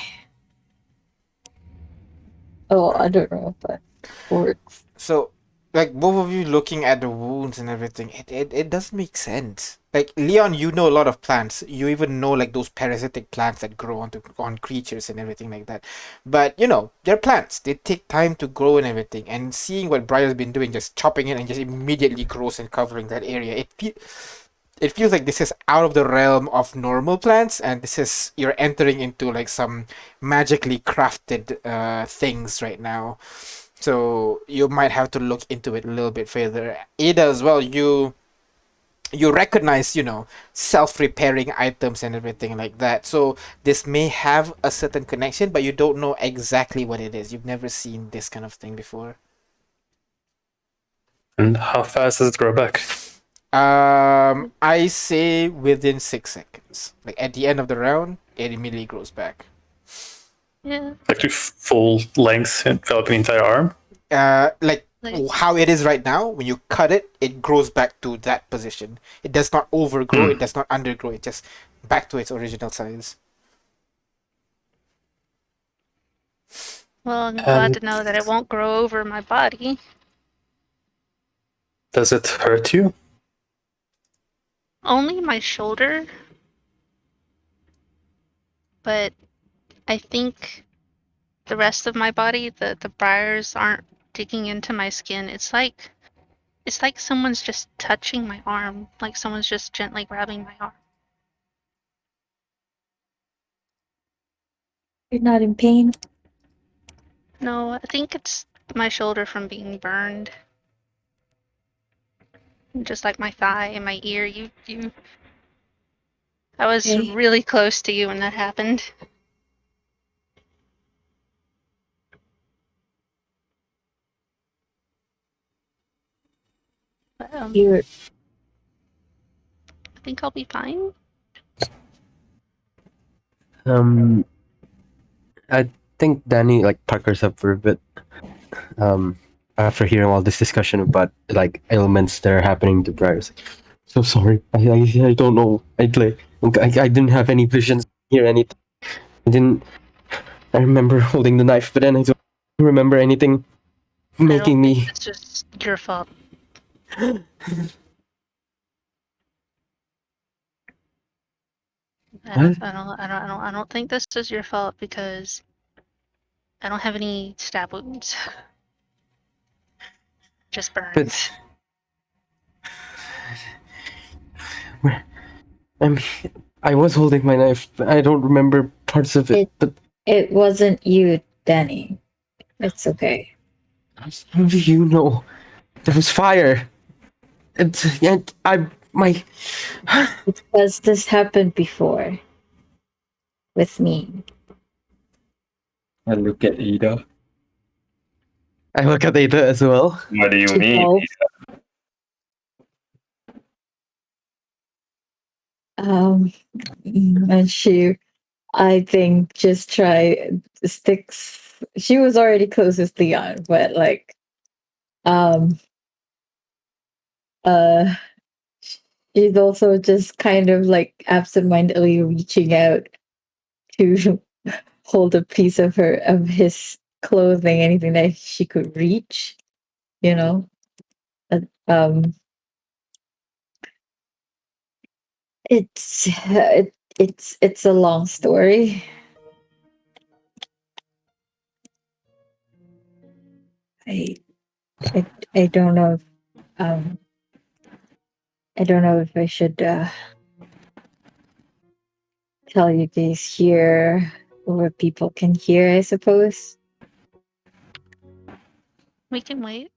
Oh, I don't know if that works. So, like, both of you looking at the wounds and everything, it doesn't make sense. Like, Leon, you know a lot of plants. You even know, like, those parasitic plants that grow on creatures and everything like that. But, you know, they're plants. They take time to grow and everything. And seeing what Briar's been doing, just chopping it and just immediately grows and covering that area, it feels like this is out of the realm of normal plants, and this is you're entering into like some magically crafted things right now. So you might have to look into it a little bit further. Ada as well, you recognize, you know, self-repairing items and everything like that. So this may have a certain connection, but you don't know exactly what it is. You've never seen this kind of thing before. And how fast does it grow back? I say within 6 seconds. Like at the end of the round, it immediately grows back. Yeah. Like to full length, enveloping the entire arm. Like Like, how it is right now, when you cut it, it grows back to that position. It does not overgrow, it does not undergrow, it just back to its original size. well, I'm glad And to know that it won't grow over my body. does it hurt you? Only my shoulder. But I think the rest of my body, the briars aren't digging into my skin. It's like someone's just touching my arm, like someone's just gently grabbing my arm. You're not in pain. No, I think it's my shoulder from being burned. Just like my thigh and my ear. I was Okay. really close to you when that happened. But, You're I think I'll be fine. I think Danny like puckers up for a bit. After hearing all this discussion about like ailments that are happening to Briars. So sorry. I don't know. I didn't have any visions, hear anything. I didn't. I remember holding the knife, but then I don't remember anything I don't making think me. it's just your fault. What? I don't think this is your fault because I don't have any stab wounds. Just burns. But I mean, I was holding my knife. But I don't remember parts of it. But it wasn't you, Danny. It's okay. how do you know? There was fire. And I my. It's because this happened before. With me. I look at Ada. I look at Ada as well. What do you She mean? falls. And she, I think, just sticks. She was already closest Leon, but like, um, uh, she's also just kind of like absentmindedly reaching out to hold a piece of his clothing, anything that she could reach, you know. Uh, Um, it's a long story. I I I don't know if um I don't know if I should tell you this here where people can hear, I suppose. We can wait.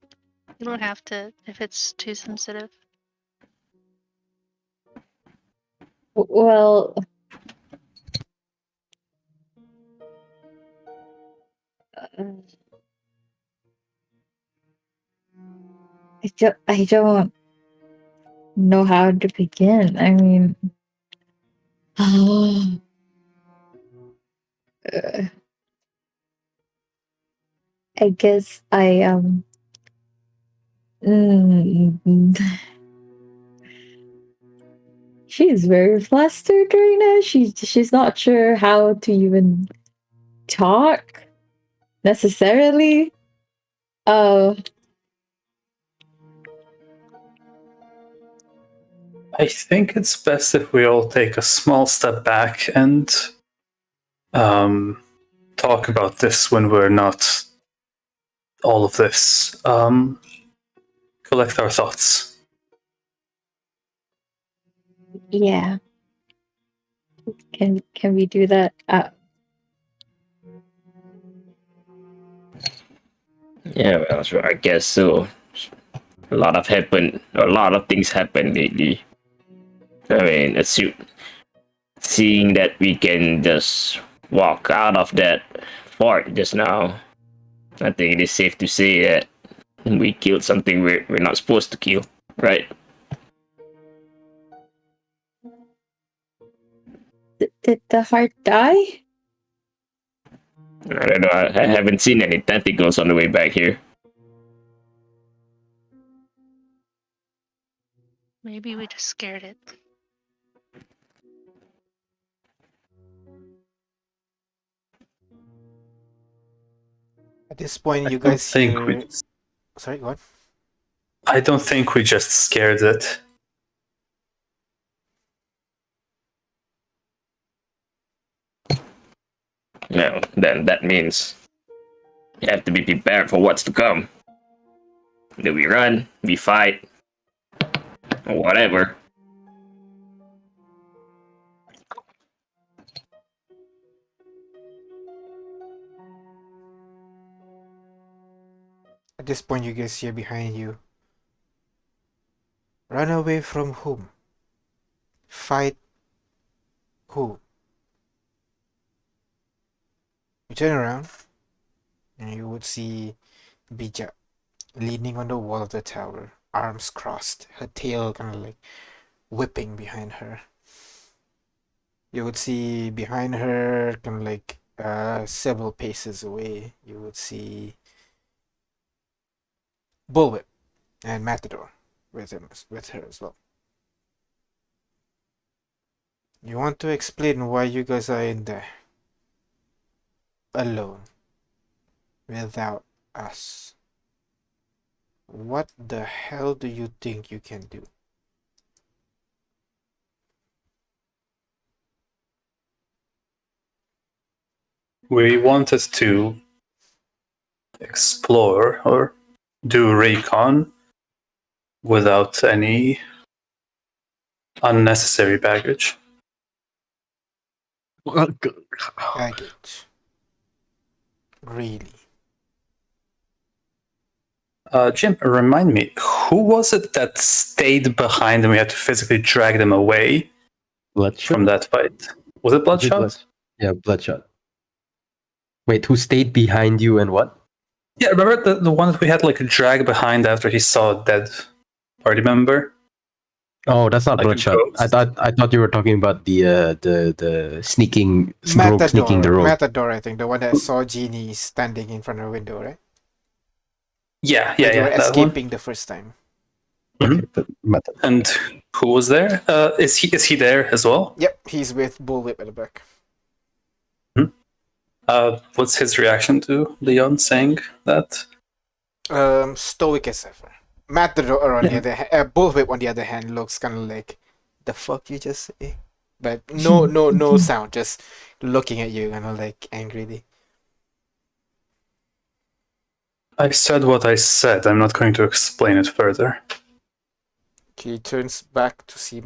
You don't have to if it's too sensitive. Well, uh, I don't know how to begin. I mean, uh, I guess mm, she's very flustered right now. She's not sure how to even talk necessarily. Uh, I think it's best if we all take a small step back and talk about this when we're not all of this. Collect our thoughts. yeah. Can we do that? Yeah, well, sure, I guess so. A lot of things happened lately. I mean, seeing that we can just walk out of that fort just now, I think it is safe to say that we killed something we're not supposed to kill, right? Did the heart die? I don't know. I haven't seen any tentacles on the way back here. Maybe we just scared it. At this point, I you don't guys think we. hear. Sorry, go on. I don't think we just scared it. No, then that means you have to be prepared for what's to come. Do we run? We fight? Or whatever. At this point, you guys hear behind you. Run away from whom? Fight who? You turn around, and you would see Bija leaning on the wall of the tower, arms crossed, her tail kind of like whipping behind her. You would see behind her, kind of like several paces away, you would see Bullwhip and Matador with her as well. You want to explain why you guys are in there alone without us? What the hell do you think you can do? We wanted to explore or do recon without any unnecessary baggage. Baggage. Really? Jim, remind me, who was it that stayed behind and we had to physically drag them away Bloodshot. from that fight? Was it Bloodshot? Yeah, Bloodshot. Wait, who stayed behind you and what? Yeah, remember the one that we had like a drag behind after he saw a dead party member? Oh, that's not Like a Bloodshot. ghost? I thought you were talking about the sneaking rogue sneaking the rogue. Matador, I think, the one that saw Genie standing in front of the window, right? Yeah, When you were that one. escaping the first time. Okay, but Matador. And who was there? Is he there as well? Yep, he's with Bullwhip at the back. What's his reaction to Leon saying that? Stoic as ever. Matador on the other hand, Bullwhip on the other hand looks kind of like, the fuck you just say? But no sound, just looking at you, kind of like angrily. I said what I said. I'm not going to explain it further. He turns back to see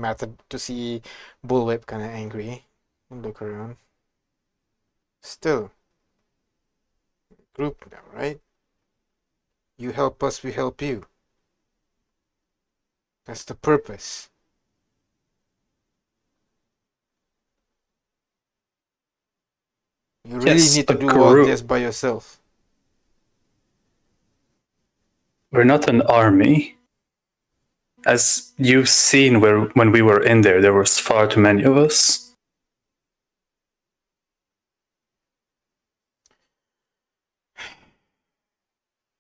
Bullwhip kind of angry and look around. Still, group now, right? You help us, we help you. That's the purpose. You really Yes, need to a do all group. this by yourself. We're not an army. As you've seen when we were in there was far too many of us.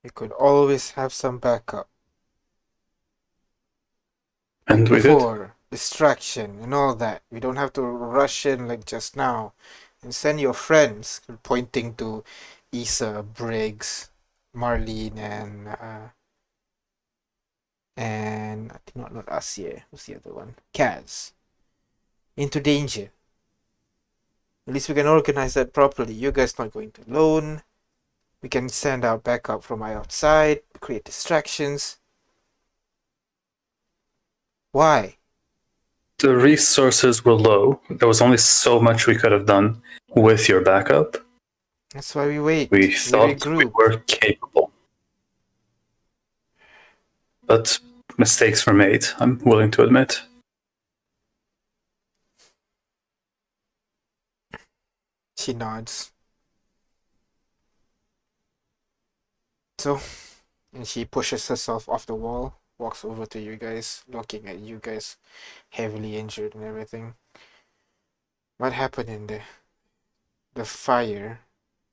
You could always have some backup. And we did. Before, distraction and all that. We don't have to rush in like just now. And send your friends, pointing to Issa, Briggs, Marlene, and I think not Asia. Who's the other one? Kaz. Into danger. At least we can organize that properly. You guys not going to alone. We can send out backup from outside, create distractions. Why? The resources were low. There was only so much we could have done with your backup. That's why we wait. We thought we regroup. were capable. But mistakes were made, I'm willing to admit. She nods. So, and she pushes herself off the wall, walks over to you guys, looking at you guys, heavily injured and everything. What happened in the fire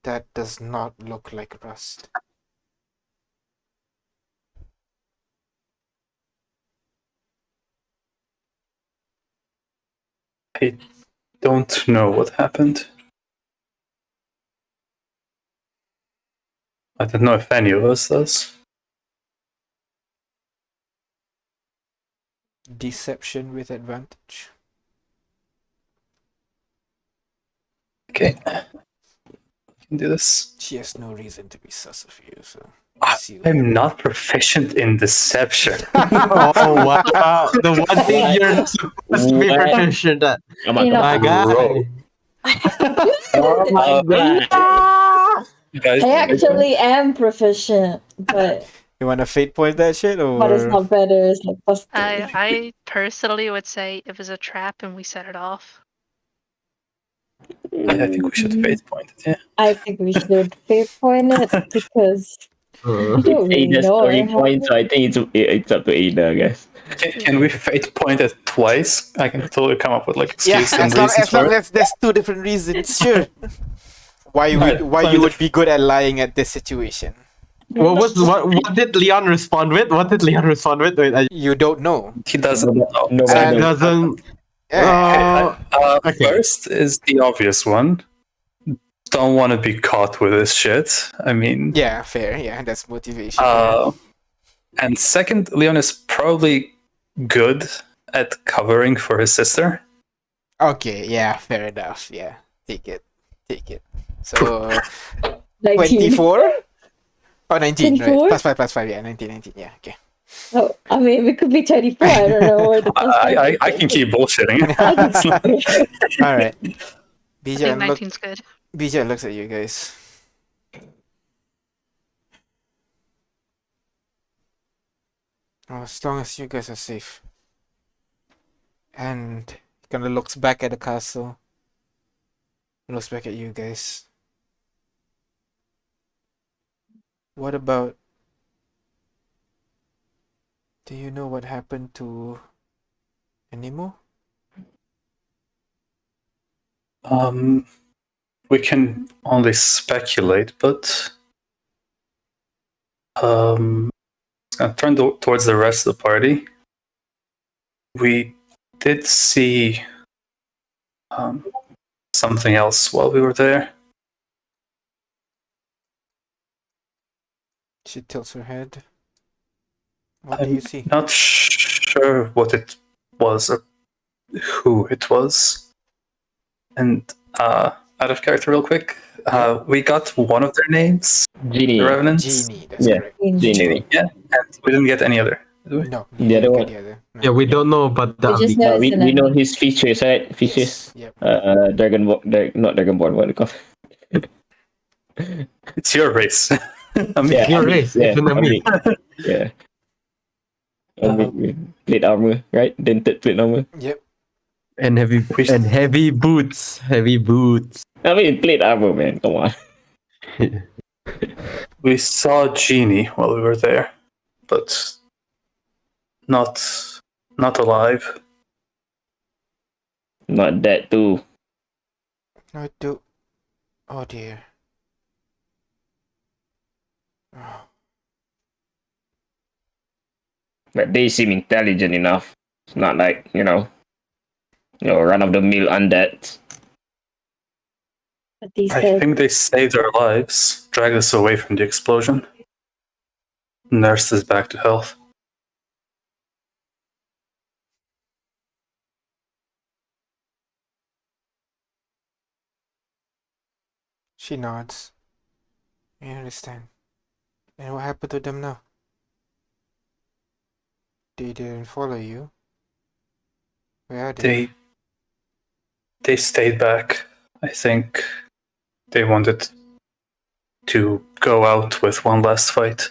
that does not look like rust? I don't know what happened. I don't know if any of us does. Deception with advantage. Okay. I can do this. She has no reason to be sus of you, so I'm not proficient in deception. Oh wow! The one thing you're not supposed to be What? proficient at. Come on, You know, come on. My Roll. guy. Oh my god. Guys, I actually am proficient, but You want to fate point that shit, it's or not better. It's like plus 3. I personally would say it was a trap and we set it off. I think we should fate point it. Yeah. I think we should fate point it because we don't really Ada's know. story point, so I think it's up to Ada, I guess. Can we fate point it twice? I can totally come up with like yeah, excuses and reasons as for long it. as there's two different reasons, sure. Why Right, you would be good at lying at this situation? What did Leon respond with? What did Leon respond with? Wait, You don't know. He doesn't know. Nobody And- knows. doesn't. Yeah. Okay. First is the obvious one. Don't want to be caught with this shit. I mean, Yeah, fair. Yeah, that's motivation. and second, Leon is probably good at covering for his sister. Okay, yeah, fair enough. Yeah, take it. So 19. 24? Oh, 19, 24? right? Plus 5, yeah, 19, yeah, okay. Oh, I mean, it could be 24. I don't know where the plus I can keep bullshitting. All right. I BJ, think look, 19's good. BJ looks at you guys. Oh, as long as you guys are safe. And he kind of looks back at the castle. Looks back at you guys. What about... Do you know what happened to Animo? We can only speculate, but I'm gonna turn towards the rest of the party. We did see something else while we were there. She tilts her head. What do you see? Not sure what it was or who it was. And out of character, real quick, we got one of their names, Genie. the Revenants. Genie, that's Yeah. correct. Genie. Yeah, and we didn't get any other. Did we? No, The you other didn't one? get the other. No. Yeah, we don't know about the We just ability. know it's We, an we know enemy. his features, right? Features. Yes, yep. Dragonborn. Not Dragonborn, what do you call it? It's your race. I mean, Yeah. Your race, Yeah, it's an enemy. Yeah. Plate armor, right? Dented plate armor. Yep. And heavy boots. Heavy boots. I mean, plate armor, man. Come on. we saw Genie while we were there, but not alive. Not that too. No, do. Oh dear. Oh. But they seem intelligent enough. It's not like, run of the mill undead. But these I guys, think they saved our lives, dragged us away from the explosion, nursed us back to health. She nods. I understand. And what happened to them now? They didn't follow you. Where are they? They stayed back. I think they wanted to go out with one last fight.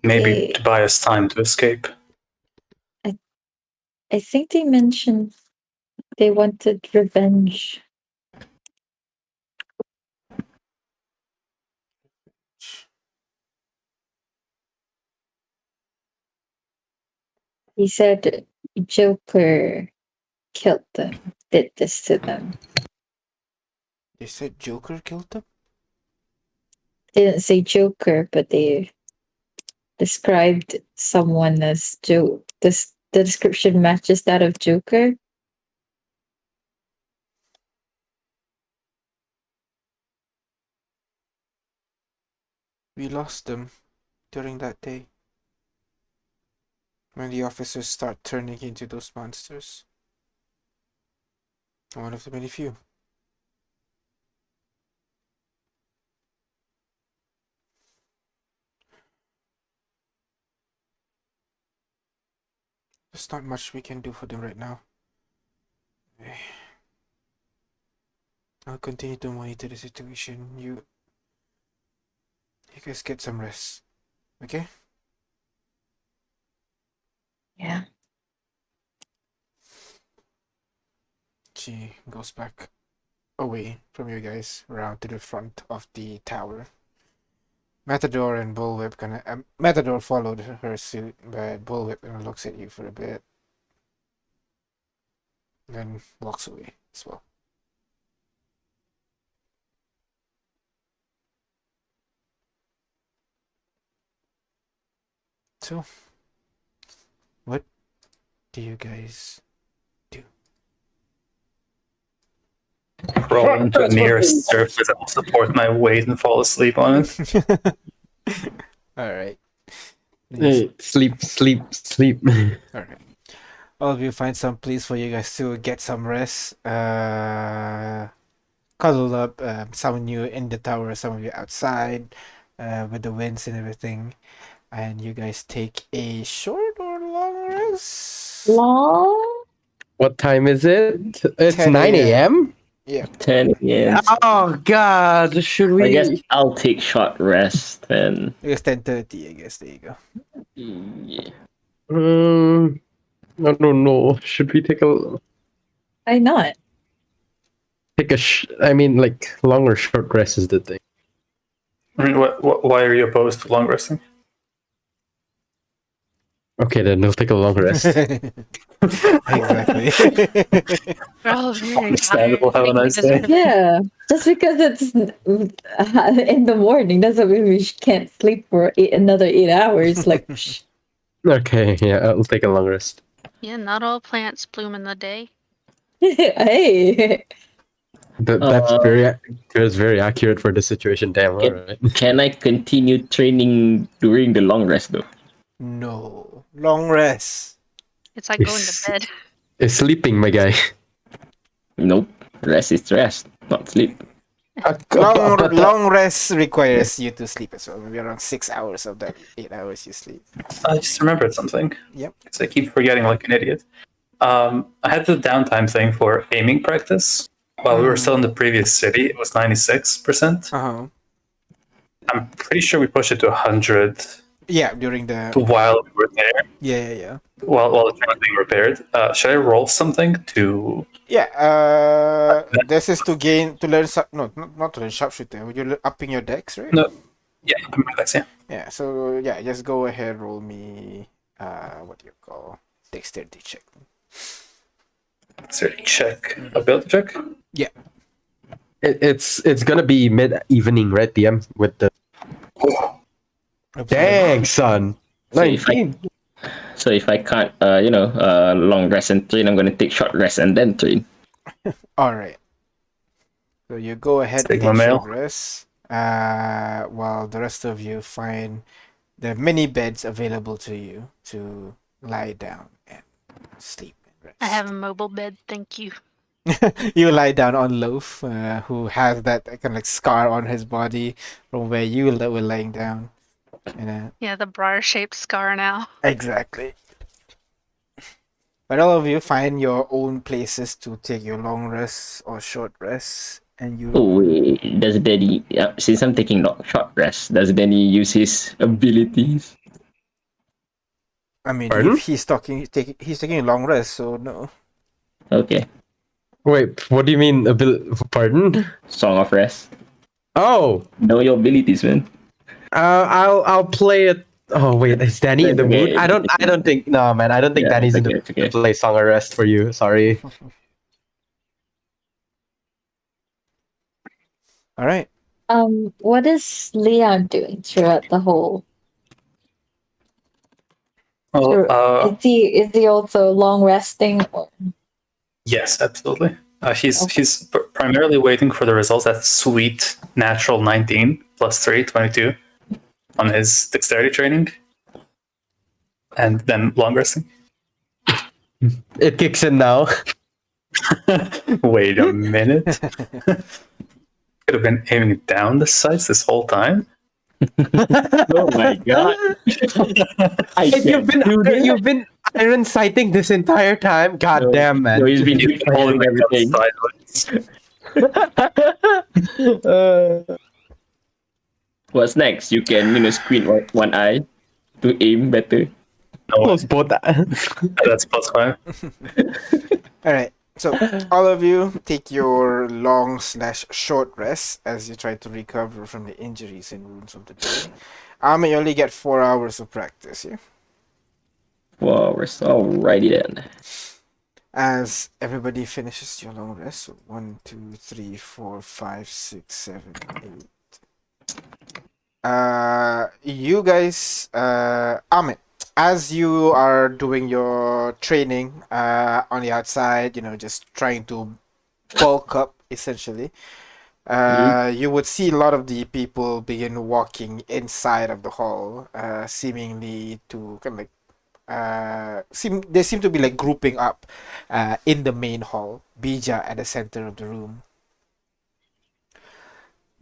Maybe They- to buy us time to escape. I think they mentioned they wanted revenge. He said Joker killed them, did this to them. They said Joker killed them? They didn't say Joker, but they described someone as Joe. The description matches that of Joker. We lost them during that day. When the officers start turning into those monsters. One of the many few. There's not much we can do for them right now. I'll continue to monitor the situation. You guys get some rest. Okay? Yeah. She goes back away from you guys, around to the front of the tower. Matador and Bullwhip kinda Matador followed her suit, but Bullwhip kinda looks at you for a bit. Then walks away as well. So, what do you guys do? Roll into the nearest surface that will support my weight and fall asleep on it. Alright. Hey, sleep. Alright. All of you find some place for you guys to get some rest. Cuddle up. Some of you in the tower, some of you outside, with the winds and everything. And you guys take a short or long rest? Long? What time is it? It's 10 9 a.m. a.m. 10 a.m. Oh God! Should I guess we? I'll take short rest then. It's 10:30, I guess. There you go. Yeah. I don't know. Should we take a Why not? I mean, like long or short rest is the thing. I mean, why are you opposed to long resting? Okay, then we'll take a long rest. Exactly. We're all very Understandable. tired. Have a I think we nice day. deserve it. Yeah. Just because it's in the morning doesn't mean we can't sleep for another 8 hours. Like, Okay, yeah, I'll take a long rest. Yeah, not all plants bloom in the day. hey. That's Uh, very accurate for the situation. Damn, Can- alright. Can I continue training during the long rest though? No. Long rest. It's like going to bed. Is sleeping, my guy. Nope. Rest is rest, not sleep. Long rest requires you to sleep as well. Maybe around 6 hours of that 8 hours you sleep. I just remembered something. Yep. Because I keep forgetting like an idiot. I had the downtime thing for aiming practice. While we were still in the previous city, it was 96%. Uh-huh. I'm pretty sure we pushed it to 100 Yeah, during the while we were there, yeah. while the train was being repaired. Should I roll something to... Yeah, this is to learn not to learn sharpshooter. You're upping your dex, right? No. Yeah, that's, yeah. Yeah, so yeah, just go ahead, roll me what do you call dexterity check. So check. Ability check? It's gonna be mid evening, right? DM with the dang son. So if I- 19. So if I can't, long rest and train, I'm gonna take short rest and then train. Alright. So you go ahead and Sigma take male. short rest. While the rest of you find the many beds available to you to lie down and sleep and rest. I have a mobile bed, thank you. You lie down on Loaf, who has that kind of like scar on his body from where you were laying down. And, Yeah, the briar-shaped scar now. exactly. But all of you find your own places to take your long rests or short rests, and you. Oh wait, does Danny? Since I'm taking short rest, does Danny use his abilities? I mean, Pardon? if he's taking a long rest, so no. Okay, Wait, what do you mean? Pardon? Song of Rest. Oh, Know your abilities, man. I'll play it Oh wait, is Danny in the mood? I don't think no man, I don't think Yeah, Danny's in the it's mood to okay. play Song of Rest for you. Sorry. All right. What is Leon doing throughout the whole? Well, Is he also long resting? Or, yes, absolutely. He's okay. primarily waiting for the results at sweet natural 19 plus 3, 22 on his dexterity training, and then long resting. It kicks in now. Wait a minute. Could have been aiming down the sights this whole time. Oh my god. I And can't do that. you've been iron sighting this entire time. God No, damn, no, man. he's been He's been holding firing my gun everything. sideways. What's next? You can, squint one eye to aim better. No, Close both. that's plus 5. All right. So all of you take your long/short rest as you try to recover from the injuries and wounds of the day. You only get 4 hours of practice. Yeah. Wow, we're so alrighty then. As everybody finishes your long rest, so 1, 2, 3, 4, 5, 6, 7, 8. You guys, Amit, as you are doing your training on the outside, just trying to bulk up essentially, you would see a lot of the people begin walking inside of the hall, seemingly to kind of like they seem to be like grouping up in the main hall. Bija at the center of the room.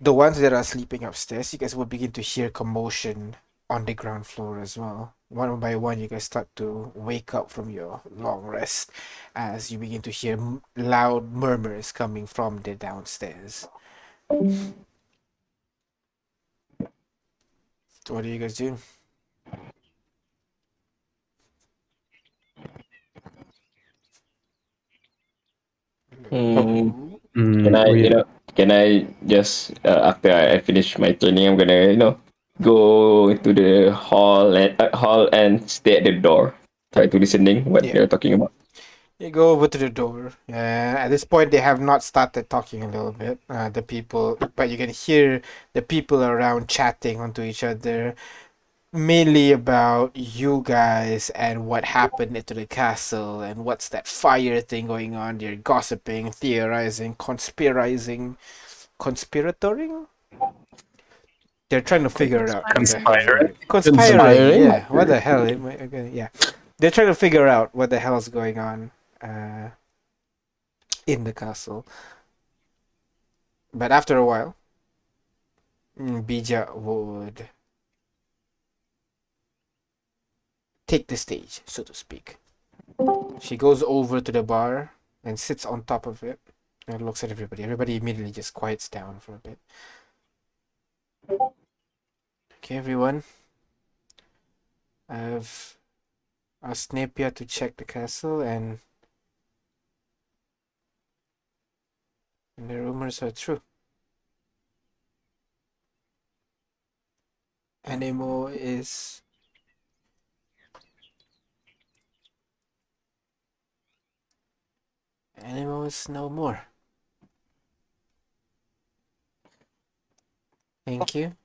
The ones that are sleeping upstairs, you guys will begin to hear commotion on the ground floor as well. One by one, you guys start to wake up from your long rest as you begin to hear loud murmurs coming from the downstairs. So what do you guys do? Hmm. Can Mm, I, we can I just after I finish my training, I'm gonna, go into the hall and stay at the door, try to listening what Yeah. they're talking about. You go over to the door. At this point, they have not started talking a little bit. The people, but you can hear the people around chatting onto each other, mainly about you guys and what happened into the castle and what's that fire thing going on. They're gossiping, theorizing, conspiratoring. They're trying to figure it out. What the hell's Conspiring. conspiring? Conspiring? Yeah. What the hell? Okay, yeah. They're trying to figure out what the hell's going on in the castle. But after a while, Bija would take the stage, so to speak. She goes over to the bar and sits on top of it and looks at everybody. Everybody immediately just quiets down for a bit. Okay, everyone. I've asked Napier to check the castle, and the rumors are true. Anemo is no more. Thank you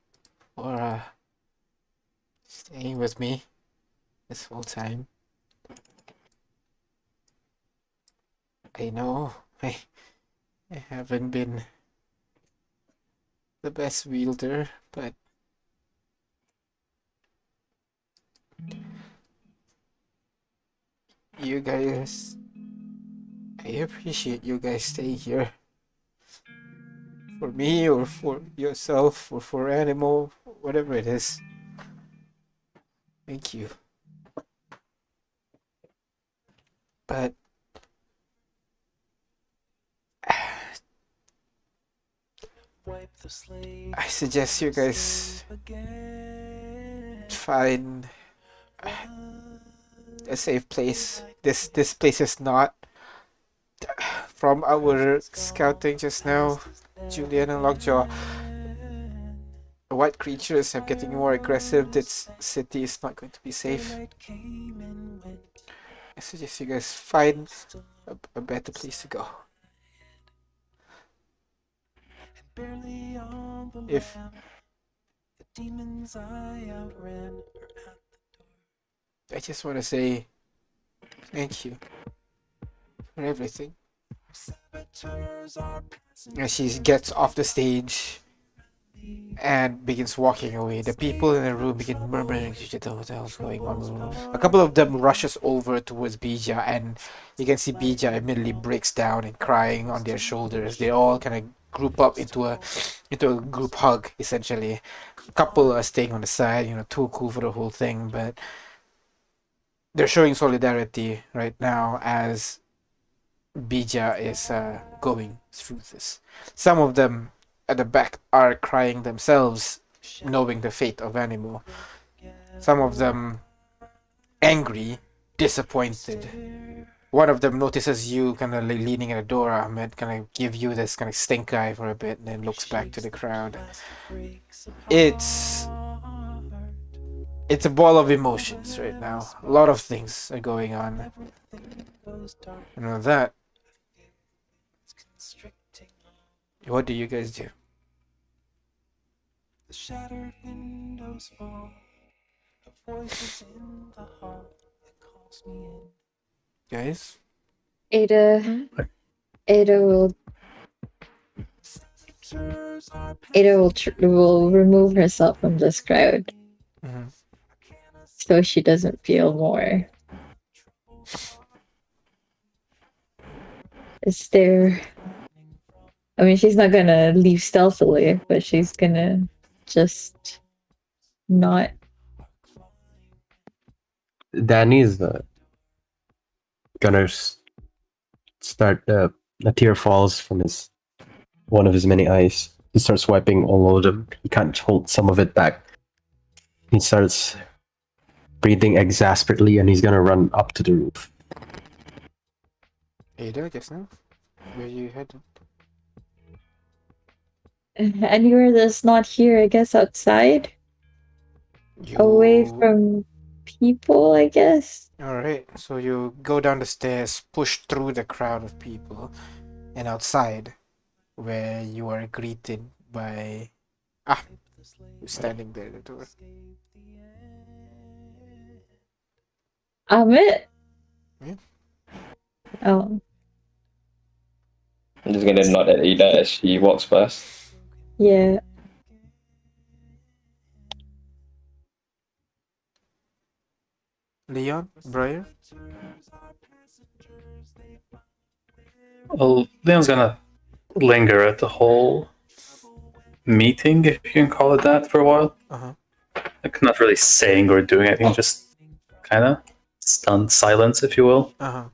for staying with me this whole time. I know I haven't been the best wielder, but you guys, I appreciate you guys staying here for me or for yourself or for Animal, whatever it is. Thank you. But I suggest you guys find a safe place. This place is not. From our scouting just now, Julian and Lockjaw, The white creatures are getting more aggressive. This city is not going to be safe. I suggest you guys find a better place to go. If I just want to say thank you for everything. As she gets off the stage and begins walking away, the people in the room begin murmuring to each other, what the hell's going on? A couple of them rushes over towards Bija, and you can see Bija immediately breaks down and crying on their shoulders. They all kind of group up into a group hug, essentially. A couple are staying on the side, too cool for the whole thing, but they're showing solidarity right now as Bija is going through this. Some of them at the back are crying themselves, knowing the fate of Animo. Some of them angry, disappointed. One of them notices you kind of leaning at the door, Ahmed, kind of give you this kind of stink eye for a bit, and then looks back to the crowd. It's a ball of emotions right now. A lot of things are going on. That. What do you guys do? The shattered windows fall. A voice in the hall that calls me in. Guys? Ada will remove herself from this crowd. Mm-hmm. So she doesn't feel more. Is there... I mean, she's not gonna leave stealthily, but she's gonna just not... Danny's gonna start. A tear falls from one of his many eyes. He starts wiping all of them. He can't hold some of it back. He starts breathing exasperately, and he's gonna run up to the roof. Ada, just now? Where you headed? Anywhere that's not here, I guess outside? Away from people, I guess? Alright, so you go down the stairs, push through the crowd of people, and outside, where you are greeted by who's standing there at the door. Amit? Yeah. Oh. I'm just gonna nod at Ada as she walks past. Yeah. Leon? Briar? Well, Leon's gonna linger at the whole meeting, if you can call it that, for a while. Uh-huh. Like, not really saying or doing anything, just kind of stunned silence, if you will. Uh-huh.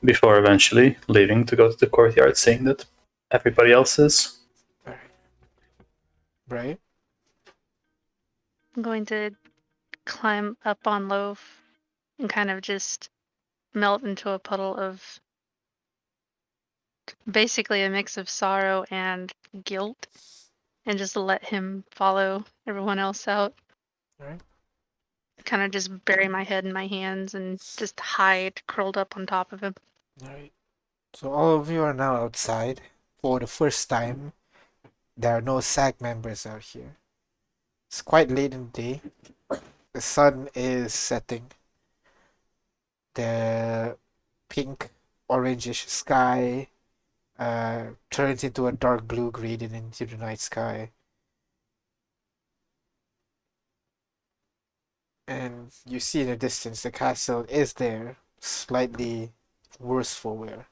Before eventually leaving to go to the courtyard, saying that everybody else is. Alright. Briar? I'm going to climb up on Loaf and kind of just melt into a puddle of basically a mix of sorrow and guilt, and just let him follow everyone else out. Alright. Kind of just bury my head in my hands and just hide curled up on top of him. Alright. So all of you are now outside. For the first time, there are no SAG members out here. It's quite late in the day. The sun is setting. The pink, orangish sky turns into a dark blue gradient into the night sky. And you see in the distance the castle is there, slightly worse for wear.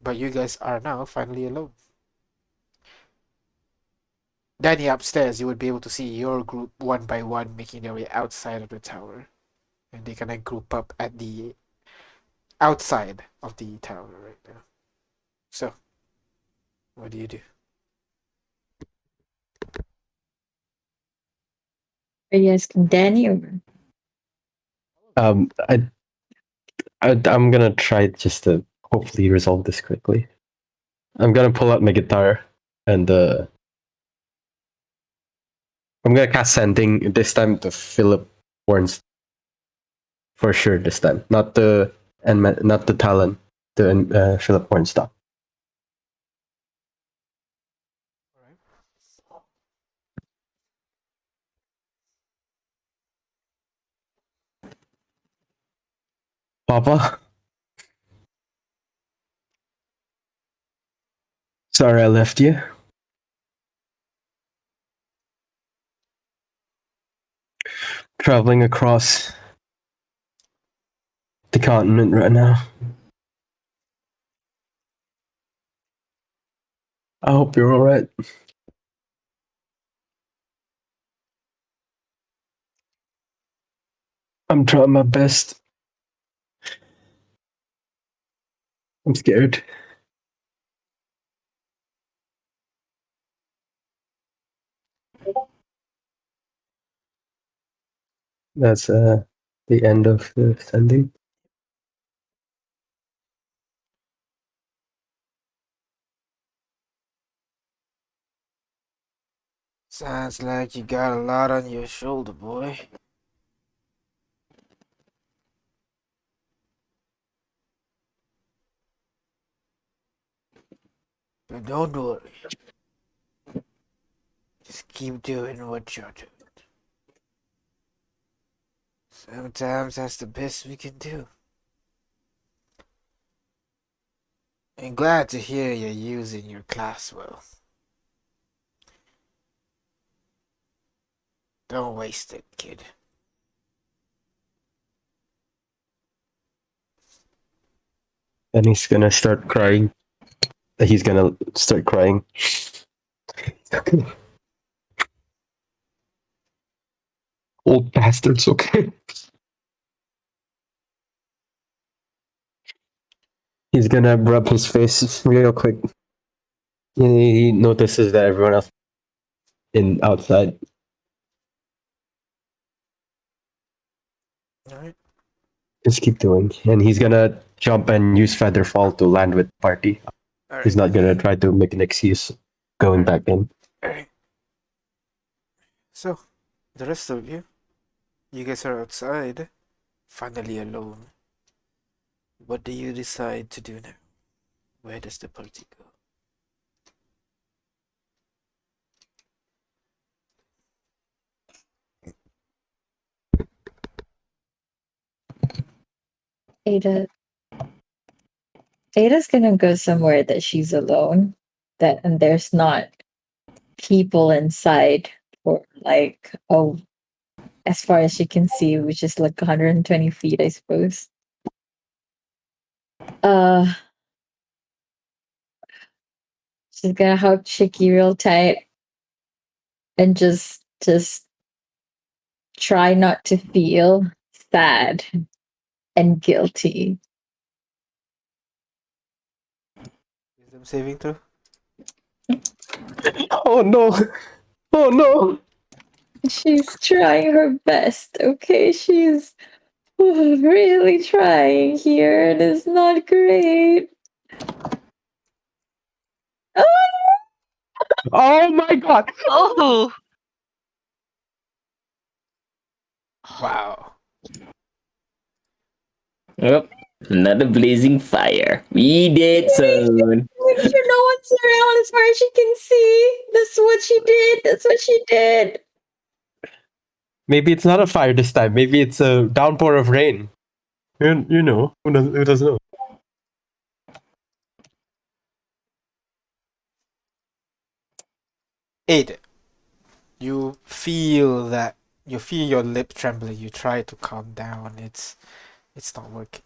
But you guys are now finally alone. Danny, upstairs, you would be able to see your group one by one making their way outside of the tower. And they kind of group up at the outside of the tower right now. So, what do you do? Are you asking Danny or? I'm gonna try just to hopefully resolve this quickly. I'm gonna pull out my guitar And I'm gonna cast Sending this time to Philip Warren's for sure this time. Not the not the Talon, the Philip Warren stuff. Papa, sorry I left you. Traveling across the continent right now. I hope you're alright. I'm trying my best. I'm scared. That's the end of the sending. Sounds like you got a lot on your shoulder, boy. But don't worry. Just keep doing what you're doing. Sometimes that's the best we can do. I'm glad to hear you're using your class well. Don't waste it, kid. And he's gonna start crying. He's gonna start crying. Okay. Old bastards, okay. He's gonna rub his face real quick. He notices that everyone else in outside. Alright. Just keep doing. And he's gonna jump and use Featherfall to land with the party. Alright. He's not gonna try to make an excuse going back in. Alright. So, the rest of you guys are outside, finally alone. What do you decide to do now? Where does the party go? Ada. Ada's gonna go somewhere that she's alone, that and there's not people inside for like, oh, as far as she can see, which is like 120 feet, I suppose. She's gonna hug Chicky real tight and just try not to feel sad and guilty. Wisdom saving throw? Oh no! Oh no! She's trying her best, okay? She's really trying here. It is not great. Oh, Oh my god! Oh! Wow. Yep. Another blazing fire. We did, son. make sure no one's around as far as she can see. That's what she did. That's what she did. Maybe it's not a fire this time. Maybe it's a downpour of rain. You know. Who doesn't know? Aiden, you feel that you feel your lip trembling. You try to calm down. It's not working.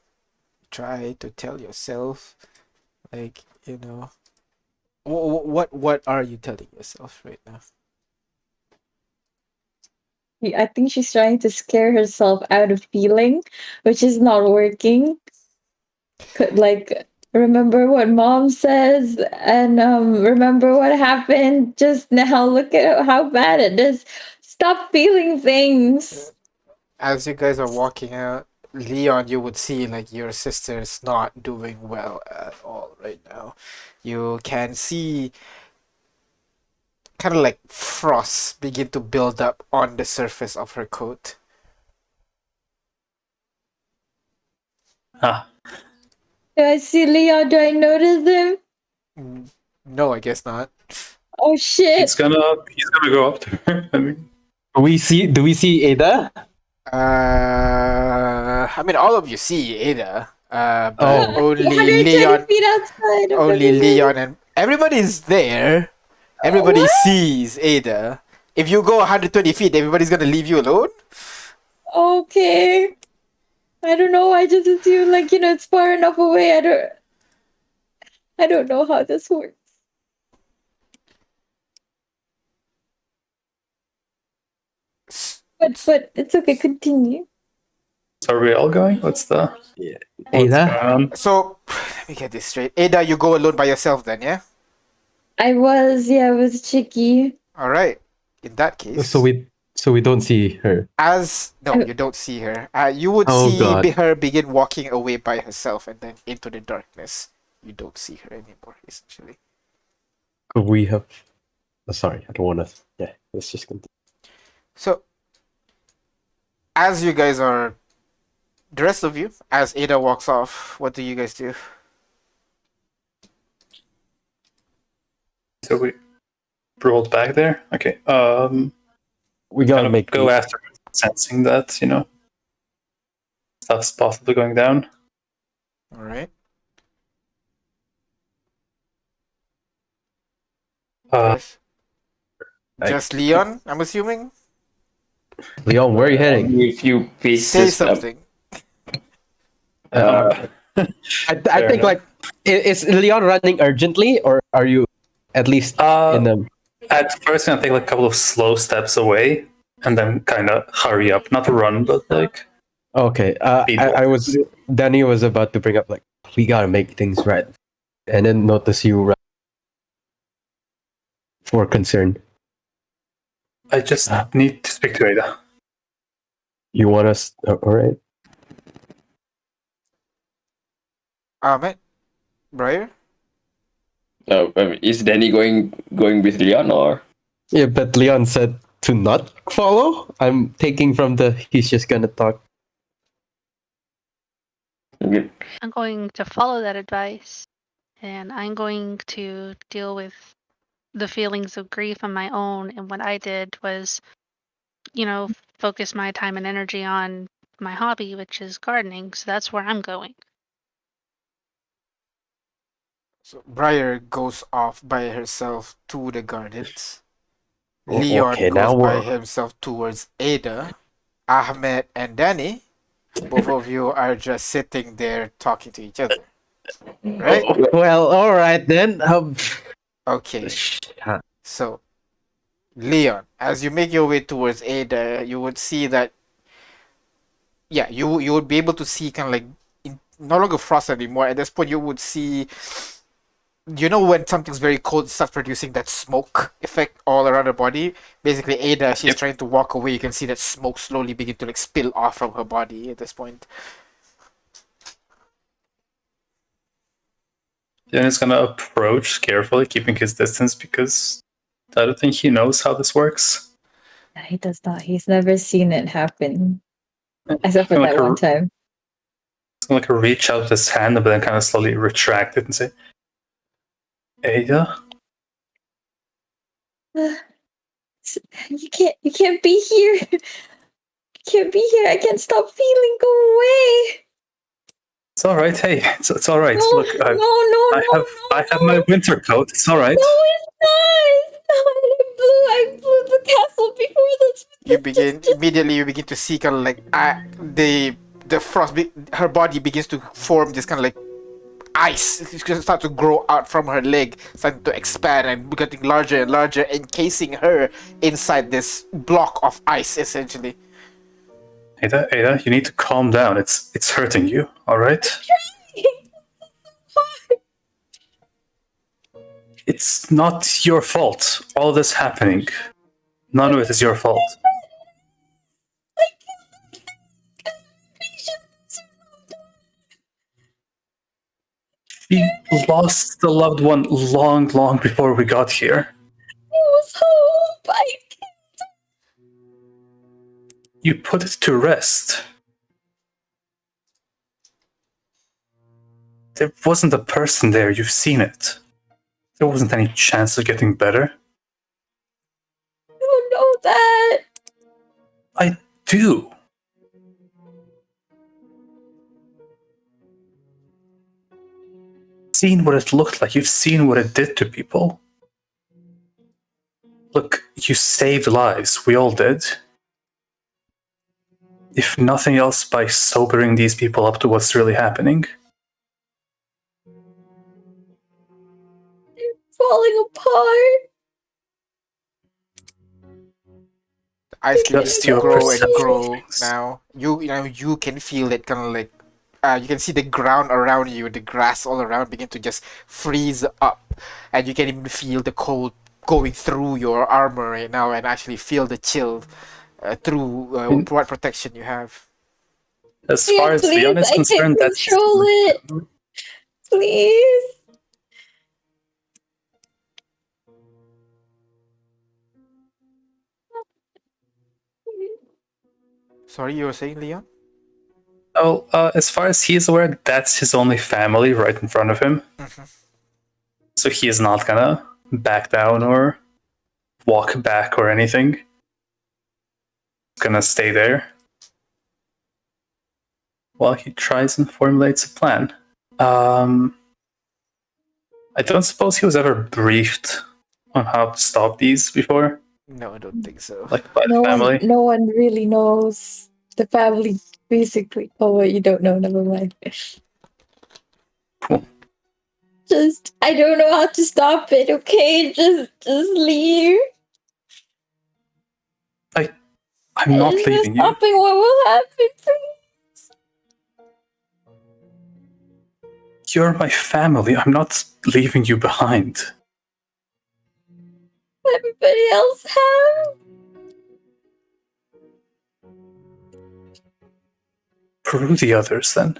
Try to tell yourself, like, what are you telling yourself right now? I think she's trying to scare herself out of feeling, which is not working. Like, remember what mom says, and remember what happened just now. Look at how bad it is. Stop feeling things. As you guys are walking out, Leon, you would see like your sister is not doing well at all right now. You can see kind of like frost begin to build up on the surface of her coat. Ah, Do I see Leon? Do I notice him? No, I guess not. Oh shit! he's gonna go up to her. I mean, Do we see Ada? I mean, all of you see Ada, but Oh. only 120 Leon, feet outside of only everyone. Leon, and everybody's there. Everybody What? sees Ada. If you go 120 feet, everybody's gonna leave you alone. Okay. I don't know. I just assume like it's far enough away. I don't know how this works. But it's okay. Continue. so are we all going? What's Ada? going on? So, let me get this straight. Ada, you go alone by yourself then, yeah? I was Chicky. All right. In that case, So we don't see her. no, you don't see her. You would Oh, see God. her begin walking away by herself and then into the darkness. You don't see her anymore, essentially. Could we have? Oh, sorry, I don't want to. Yeah, let's just continue. So, as you guys are, the rest of you, as Ada walks off, what do you guys do? So we rolled back there. Okay. We gotta Kind of make go after sensing that stuff's possibly going down. All right. Yes. I- Just Leon, I'm assuming? Leon, where are you heading? With you pieces Say of- something. I Fair think like is Leon running urgently, or are you at least in the? At first, I'm gonna take like a couple of slow steps away, and then kind of hurry up. Not run, but like Okay, I was Danny was about to bring up like we gotta make things right, and then notice you run for concern. I just need to speak to Ada. You want us? All right. Ahmed? Briar? Is Danny going with Leon or? Yeah, but Leon said to not follow. I'm taking from the he's just gonna talk. Okay. I'm going to follow that advice, and I'm going to deal with the feelings of grief on my own. And what I did was, focus my time and energy on my hobby, which is gardening. So that's where I'm going. So Briar goes off by herself to the gardens. Oh, Leon okay, goes now by we're himself towards Ada. Ahmed and Danny, both of you are just sitting there talking to each other. Right? well. All right then. Okay. So, Leon, as you make your way towards Ada, you would see that, yeah, you would be able to see kind of like no longer frost anymore. At this point, you would see, when something's very cold, it starts producing that smoke effect all around her body. Basically, Ada, she's trying to walk away. You can see that smoke slowly begin to like spill off from her body at this point. Then he's gonna approach carefully, keeping his distance because I don't think he knows how this works. He does not. He's never seen it happen, except for Like that one time. He's gonna like reach out his hand, but then kind of slowly retract it and say, "Ada." You can't be here. You can't be here. I can't stop feeling. Go away. It's all right. Hey, it's all right. No, Look, I have my winter coat. It's all right. No, it's not. I blew the castle before this. You begin immediately. You begin to see kind of like the frost. Her body begins to form this kind of like ice. It's going to start to grow out from her leg, starting to expand and getting larger and larger, encasing her inside this block of ice, essentially. Ada, you need to calm down. It's hurting you. All right. It's not your fault. All this happening, none of it is your fault. She lost a loved one long before we got here. It was was hope. You put it to rest. There wasn't a person there, you've seen it. There wasn't any chance of getting better. I don't know that. I do. Seen what it looked like, you've seen what it did to people. Look, you saved lives, we all did. If nothing else, by sobering these people up to what's really happening. Falling apart. The ice begins Just to your grow and perception of grow things. now. You can feel it kind of like you can see the ground around you, the grass all around begin to just freeze up, and you can even feel the cold going through your armor right now, and actually feel the chill through what protection you have. As Yeah, far as please, Leon is I can't concerned, that's control it. Please. Sorry, you were saying, Leon? Oh, as far as he is aware, that's his only family right in front of him. So he is not gonna back down or walk back or anything. He's gonna stay there while he tries and formulates a plan. I don't suppose he was ever briefed on how to stop these before, No, I don't think so. like by the family. No one really knows. The family basically. Oh, wait, you don't know. Never mind. Cool. Just, I don't know how to stop it. Okay, just leave. I'm not It's leaving you. stopping what will happen to me. You're my family. I'm not leaving you behind. Everybody else have. Brew the others then.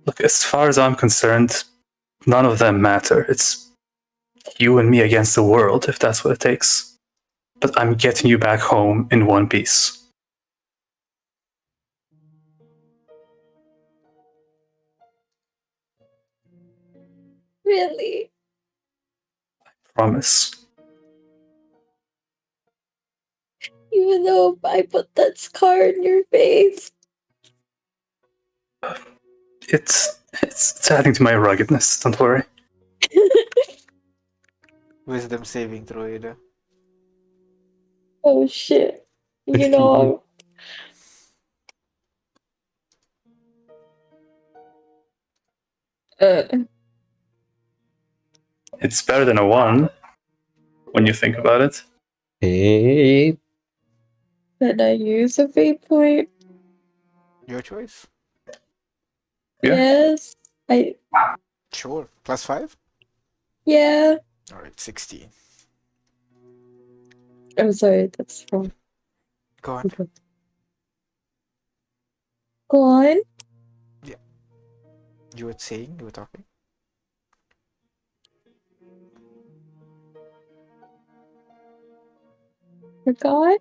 Look, as far as I'm concerned, none of them matter. It's you and me against the world, if that's what it takes. But I'm getting you back home in one piece. Really? Promise. Even though I put that scar in your face. It's adding to my ruggedness, don't worry. Wisdom saving throw, Ada. Oh shit. You know, It's better than a 1 when you think about it. Hey, can I use a fate point? Your choice. Yeah. Yes. Sure. +5? Yeah. Alright, 16. I'm sorry, that's wrong. Go on. Go on. You were saying, you were talking. Forgot.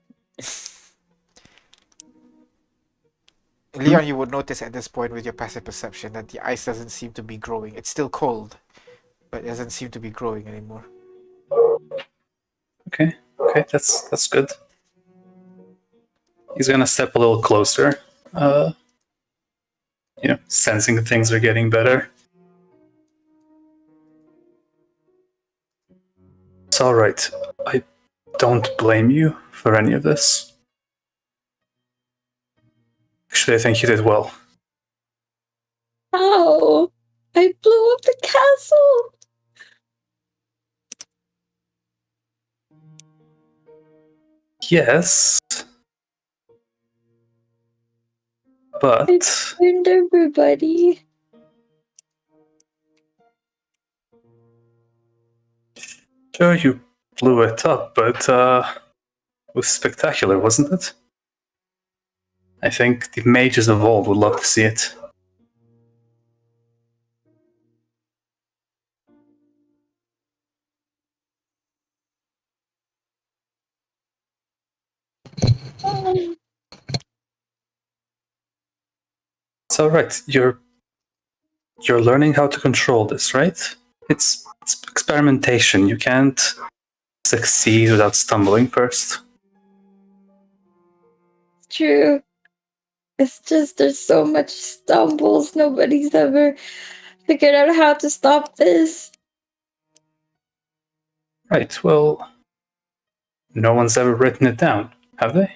Leon, you would notice at this point with your passive perception that the ice doesn't seem to be growing. It's still cold, but it doesn't seem to be growing anymore. Okay, that's good. He's gonna step a little closer. Sensing things are getting better. It's alright. I don't blame you for any of this. Actually, I think you did well. How? I blew up the castle. Yes. But Burned everybody. sure, you blew it up, but it was spectacular, wasn't it? I think the mages of old would love to see it. It's all right. You're learning how to control this, right? It's experimentation. You can't succeed without stumbling first. True. It's just there's so much stumbles. Nobody's ever figured out how to stop this. Right. Well, no one's ever written it down, have they?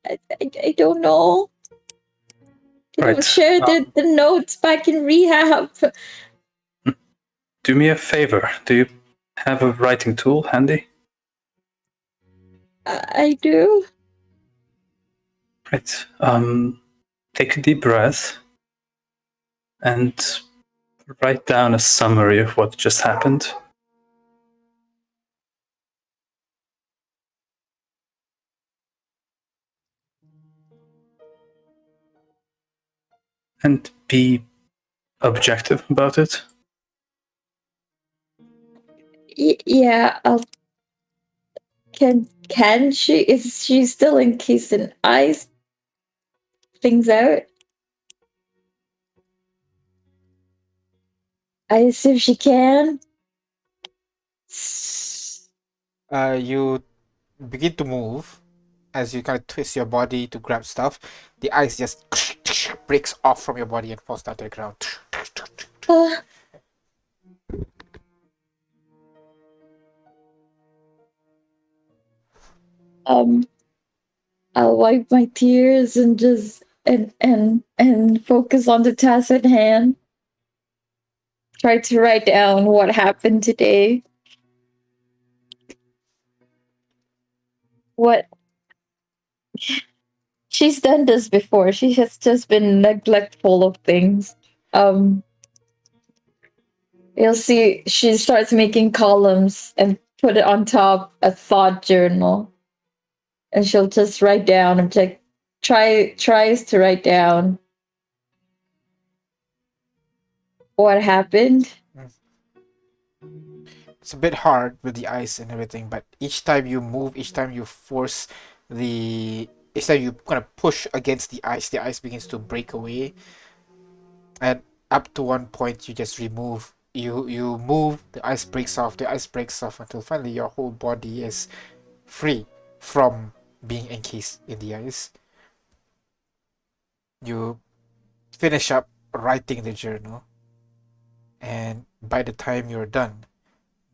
I don't know. They don't Right. share the notes back in rehab. Do me a favor. Do you have a writing tool handy? I do. Right. Take a deep breath and write down a summary of what just happened. And be objective about it. Yeah, I'll. Can she? Is she still encased in ice? Things out. I assume she can. You begin to move as you kind of twist your body to grab stuff. The ice just breaks off from your body and falls down to the ground. Uh, um, I'll wipe my tears and just and focus on the task at hand. Try to write down what happened today. What she's done this before. She has just been neglectful of things. You'll see she starts making columns and put it on top a thought journal. And she'll just write down and tries to write down what happened. It's a bit hard with the ice and everything, but each time you move, each time you force each time you kind of push against the ice begins to break away. And up to one point, you just remove. You move, the ice breaks off. The ice breaks off until finally your whole body is free from being encased in the ice. You finish up writing the journal, and by the time you're done,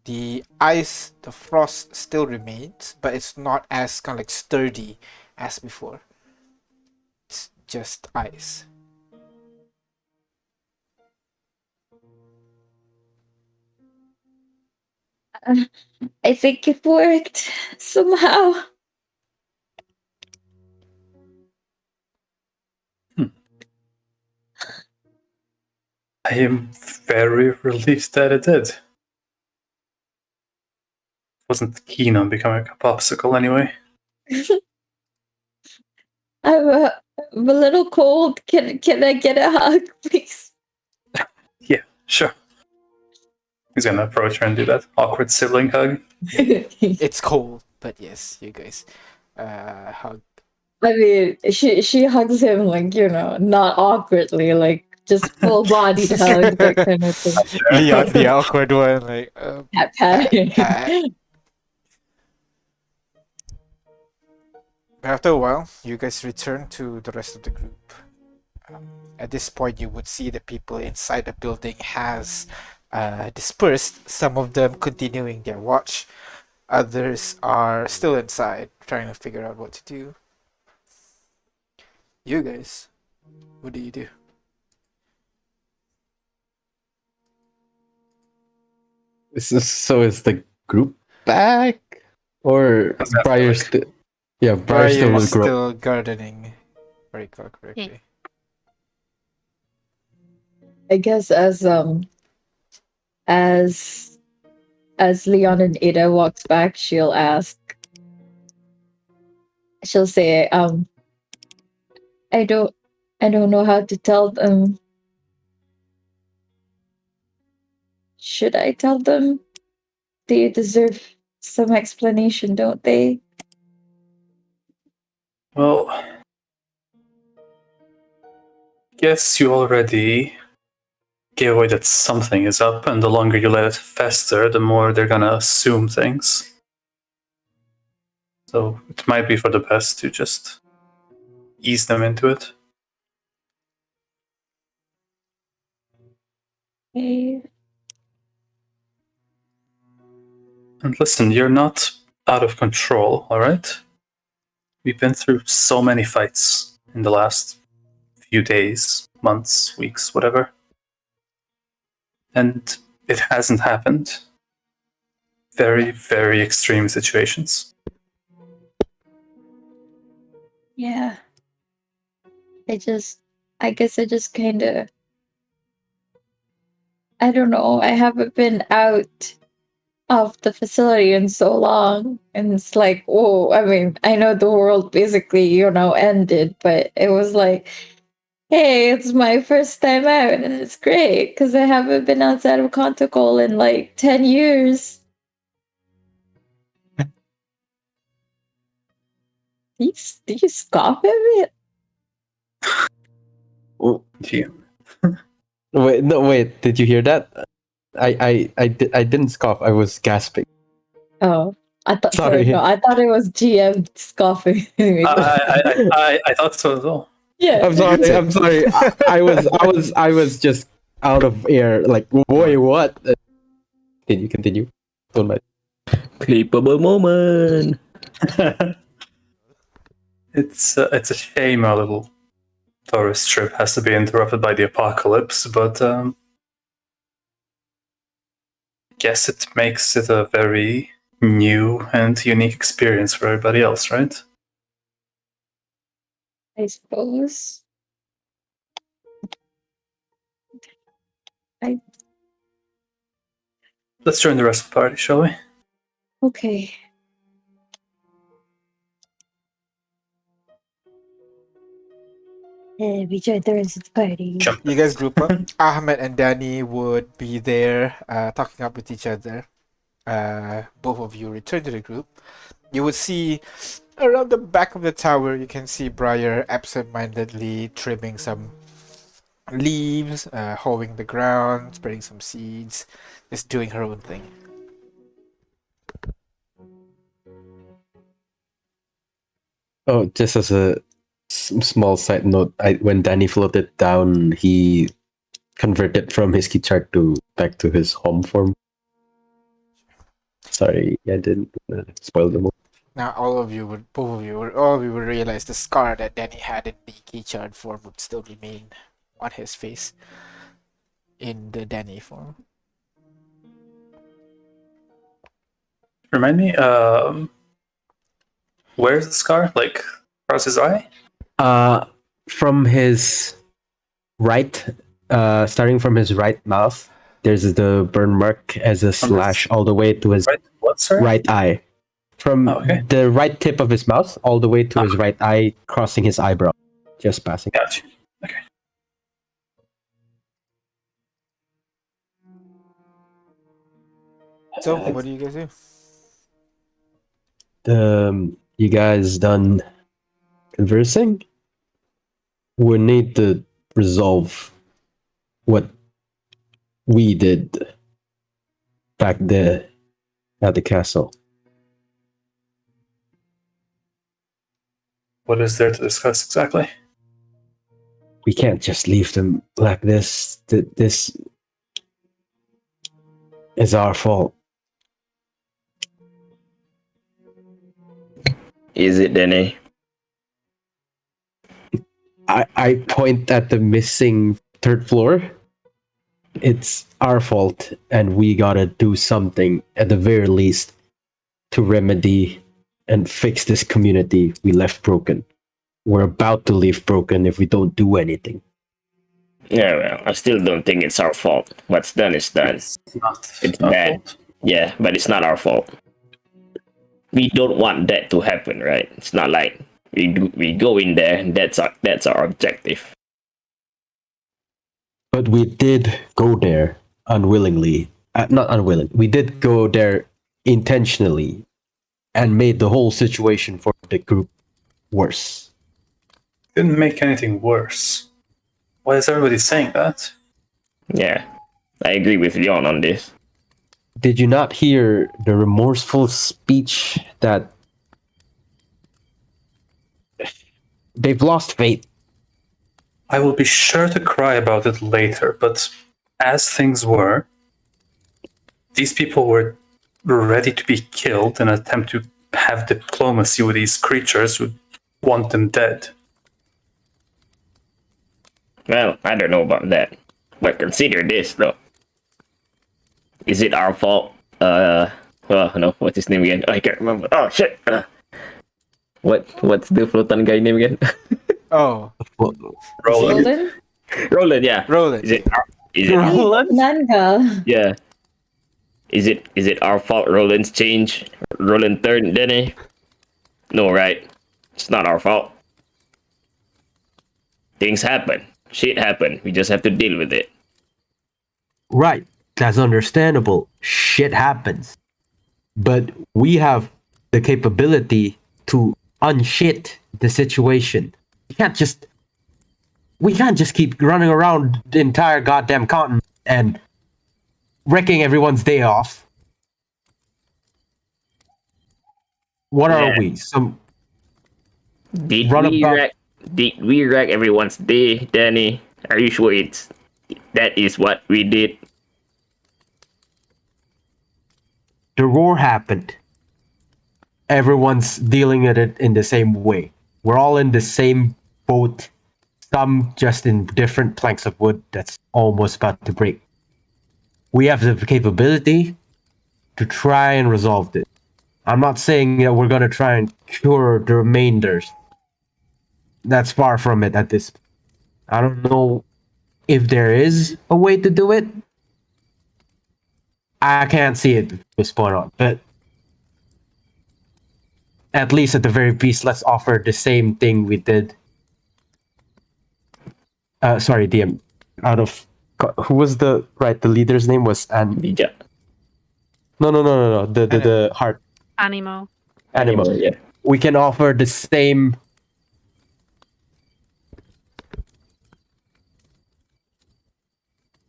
the ice, the frost still remains, but it's not as kind of like sturdy as before. It's just ice. I think it worked somehow. I am very relieved that it did. Wasn't keen on becoming a popsicle anyway. I'm a little cold. Can I get a hug, please? Yeah, sure. He's gonna approach her and do that awkward sibling hug. It's cold, but yes, you guys hug. I mean, she hugs him like, not awkwardly, like just full body hug, that kind of thing. The awkward one, like Pat, pat. pat. After a while, you guys return to the rest of the group. At this point, you would see the people inside the building has dispersed. Some of them continuing their watch. Others are still inside, trying to figure out what to do. You guys, what do you do? So is the group back, or How's that Briar look? still? Yeah, Briar Briar still is will grow. still gardening. Very correctly. I guess as Leon and Ada walks back, she'll say, I don't know how to tell them. Should I tell them? They deserve some explanation, don't they? Well, guess you already gave away that something is up, and the longer you let it fester, the more they're gonna assume things. So it might be for the best to just ease them into it. Okay. And listen, you're not out of control, alright? We've been through so many fights in the last few days, months, weeks, whatever. And it hasn't happened. Very, very extreme situations. Yeah. I guess I just kind of, I don't know. I haven't been out of the facility in so long. And it's like, oh, I mean, I know the world basically, ended, but it was like, hey, it's my first time out and it's great because I haven't been outside of Conticle in like 10 years. Do you scoff at me? Oh, Gee. wait, no, wait. Did you hear that? I didn't scoff. I was gasping. Oh, I thought. Sorry. No, I thought it was GM scoffing. I thought so as well. Yeah. I'm sorry. I'm sorry. I was just out of air. Like, boy, what? Continue. Don't mind. Clippable moment. It's a shame our little tourist trip has to be interrupted by the apocalypse, but guess it makes it a very new and unique experience for everybody else, right? I suppose. Let's join the rest of the party, shall we? Okay. We joined the rest of the party. Jump. You guys group up. Ahmed and Danny would be there talking up with each other. Both of you return to the group. You would see around the back of the tower, you can see Briar absent-mindedly trimming some leaves, hoeing the ground, spreading some seeds, just doing her own thing. Oh, just as a small side note, when Danny floated down, he converted from his key chart to back to his home form. Sorry, I didn't spoil the moment. Now all of you would realize the scar that Danny had in the keychard form would still remain on his face in the Danny form. Remind me, where's the scar? Like across his eye? From his right, starting from his right mouth, there's the burn mark as a slash all the way to his Right? What, sir? right eye. From okay. the right tip of his mouth all the way to his right eye, crossing his eyebrow, just passing. Gotcha. Okay. So, what do you guys do? You guys done conversing? We need to resolve what we did back there at the castle. What is there to discuss exactly? We can't just leave them like this. This is our fault. Is it, Danny? I point at the missing third floor. It's our fault, and we gotta do something at the very least to remedy and fix this community we left broken. We're about to leave broken if we don't do anything. Yeah, well, I still don't think it's our fault. What's done is done. It's not It's our bad. fault. Yeah, but it's not our fault. We don't want that to happen, right? It's not like we go in there and that's our objective. But we did go there unwillingly. Not unwilling. We did go there intentionally and made the whole situation for the group worse. Didn't make anything worse. Why is everybody saying that? Yeah, I agree with Leon on this. Did you not hear the remorseful speech that they've lost faith? I will be sure to cry about it later, but as things were, these people were ready to be killed in an attempt to have diplomacy with these creatures who want them dead. Well, I don't know about that. But consider this, though. Is it our fault? Well, no, what's his name again? I can't remember. Oh, shit! What's the floating guy name again? Oh, Roland. Roland? Roland, yeah. Roland. Is it our, Roland? Nanga. yeah. Is it our fault Roland's change? Roland turned Denny? No, right? It's not our fault. Things happen. Shit happen. We just have to deal with it. Right. That's understandable. Shit happens. But we have the capability to unshit the situation. We can't just keep running around the entire goddamn continent and wrecking everyone's day off. What are Yeah. we? Some Did Runabout. we wreck everyone's day, Danny? Are you sure that is what we did? The roar happened. Everyone's dealing with it in the same way. We're all in the same boat. Some just in different planks of wood that's almost about to break. We have the capability to try and resolve this. I'm not saying that we're gonna try and cure the remainders. That's far from it at this. I don't know if there is a way to do it. I can't see it at this point on, but at least at the very least, let's offer the same thing we did. Sorry, DM. Out of who was the leader's name was Yeah. no. The heart Animo. animal. Yeah. We can offer the same.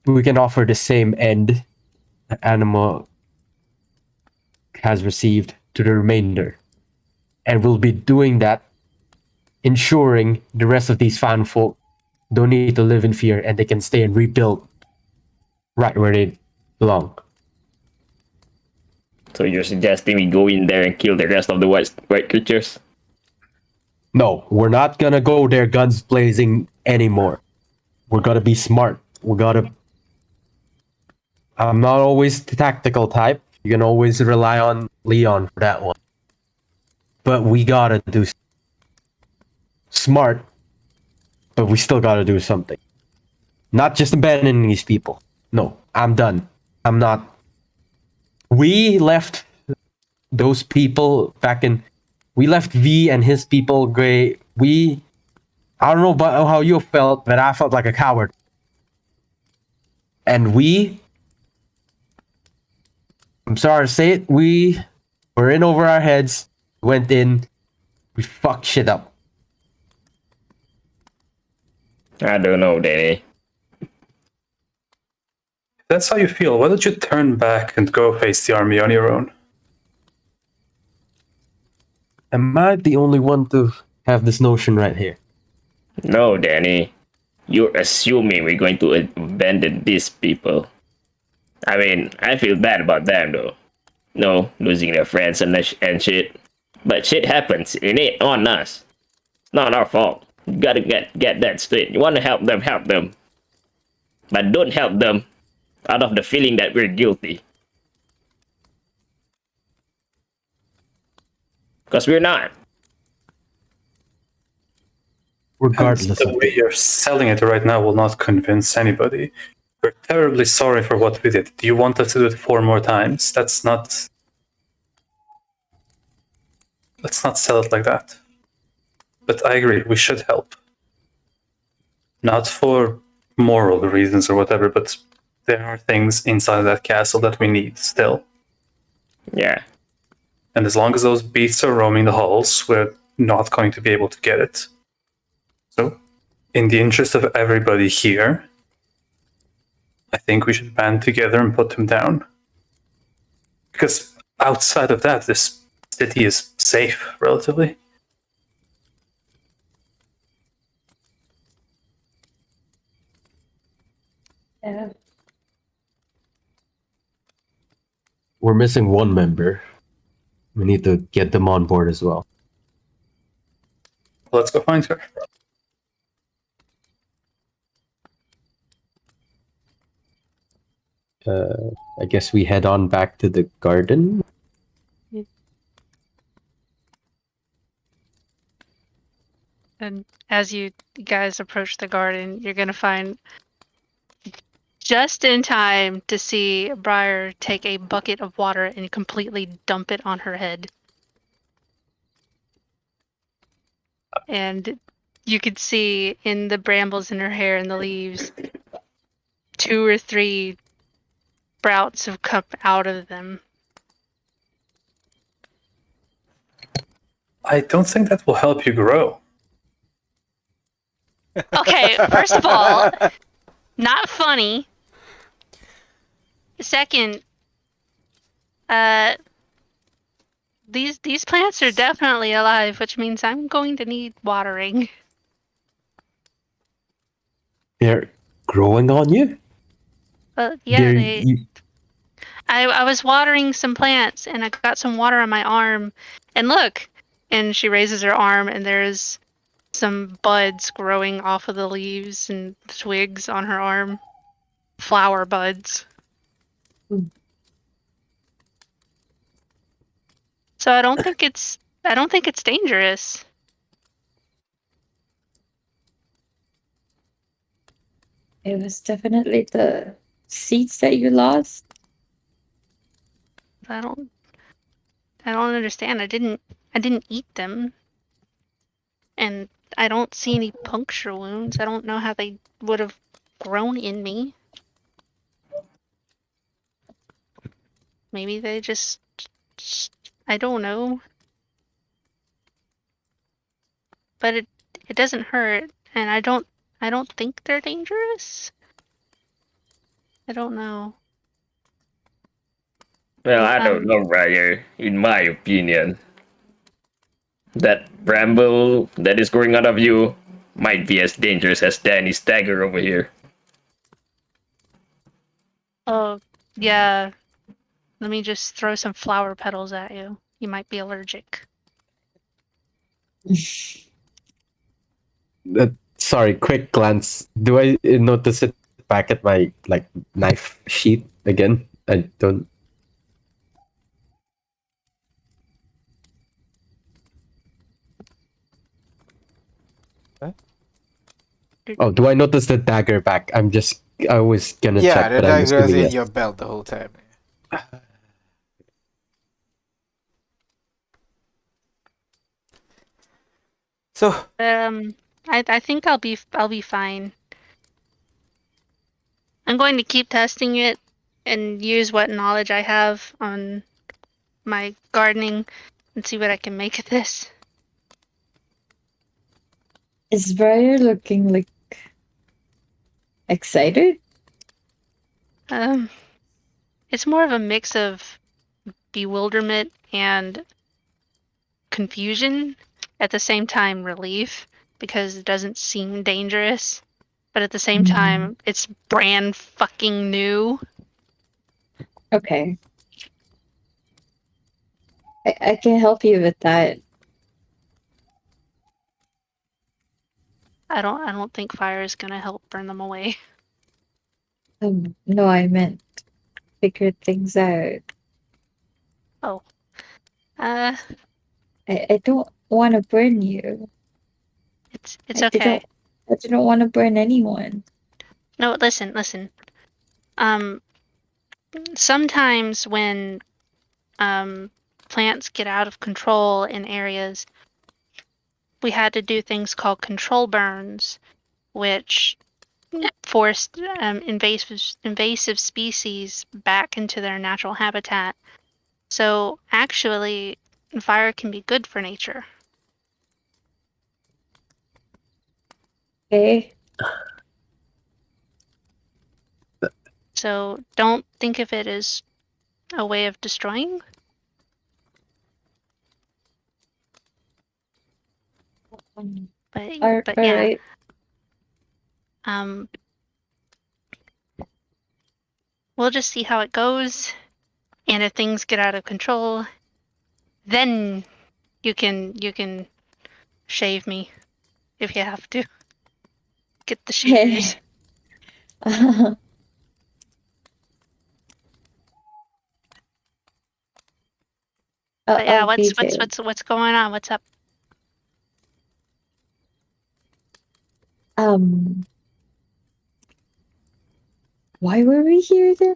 We can offer the same end the animal has received to the remainder. And we'll be doing that, ensuring the rest of these fan folk don't need to live in fear and they can stay and rebuild right where they belong. So you're suggesting we go in there and kill the rest of the white creatures? No, we're not gonna go there guns blazing anymore. We're gonna be smart. I'm not always the tactical type. You can always rely on Leon for that one. But we gotta do smart, but we still gotta do something. Not just abandoning these people. No, I'm done. I'm not. We left those people back in. We left V and his people gray. I don't know about how you felt, but I felt like a coward. And I'm sorry to say it, we were in over our heads, went in, we fucked shit up. I don't know, Danny. If that's how you feel, why don't you turn back and go face the army on your own? Am I the only one to have this notion right here? No, Danny. You're assuming we're going to abandon these people. I mean, I feel bad about them, though. No, losing their friends and shit. But shit happens. It ain't on us. It's not our fault. You gotta get that straight. You wanna help them, help them. But don't help them out of the feeling that we're guilty. Because we're not. Regardless And of the way you're selling it right now will not convince anybody. We're terribly sorry for what we did. Do you want us to do it 4 more times? Let's not sell it like that. But I agree, we should help. Not for moral reasons or whatever, but there are things inside that castle that we need still. Yeah. And as long as those beasts are roaming the halls, we're not going to be able to get it. So, in the interest of everybody here, I think we should band together and put him down. Because outside of that, this city is safe, relatively. Yeah. We're missing one member. We need to get them on board as well. Let's go find her. I guess we head on back to the garden. And as you guys approach the garden, you're gonna find just in time to see Briar take a bucket of water and completely dump it on her head. And you could see in the brambles in her hair and the leaves, 2 or 3 sprouts have come out of them. I don't think that will help you grow. Okay, first of all, not funny. Second, these plants are definitely alive, which means I'm going to need watering. They're growing on you? Yeah, They're- I was watering some plants and I got some water on my arm, and look, and she raises her arm and there's some buds growing off of the leaves and twigs on her arm. Flower buds. So I don't think it's dangerous. It was definitely the seeds that you lost. I don't understand. I didn't eat them. And I don't see any puncture wounds. I don't know how they would have grown in me. Maybe they just I don't know. But it doesn't hurt, and I don't think they're dangerous. I don't know. Well, I don't know, Briar. In my opinion, that bramble that is growing out of you might be as dangerous as Danny's dagger over here. Oh, yeah. Let me just throw some flower petals at you. You might be allergic. Sorry, quick glance. Do I notice it back at my like knife sheath again? I don't. What? Oh, do I notice the dagger back? I was gonna Yeah, check, the but I'm dagger is assuming in yes. your belt the whole time. So, I think I'll be fine. I'm going to keep testing it and use what knowledge I have on my gardening and see what I can make of this. Is Briar looking like excited? It's more of a mix of bewilderment and confusion, at the same time relief, because it doesn't seem dangerous, but at the same time it's brand fucking new. Okay. I can help you with that. I don't think fire is gonna help burn them away. No, I meant figure things out. Oh. I don't want to burn you. It's I okay. didn't want to burn anyone. No, listen. Sometimes when plants get out of control in areas, we had to do things called control burns, which forced invasive species back into their natural habitat. So actually, fire can be good for nature. Okay. So don't think of it as a way of destroying. But All yeah, right. um, we'll just see how it goes, and if things get out of control, then you can shave me if you have to. Get the shears. But yeah, I'll what's be what's there. what's what's going on? What's up? Um, why were we here then?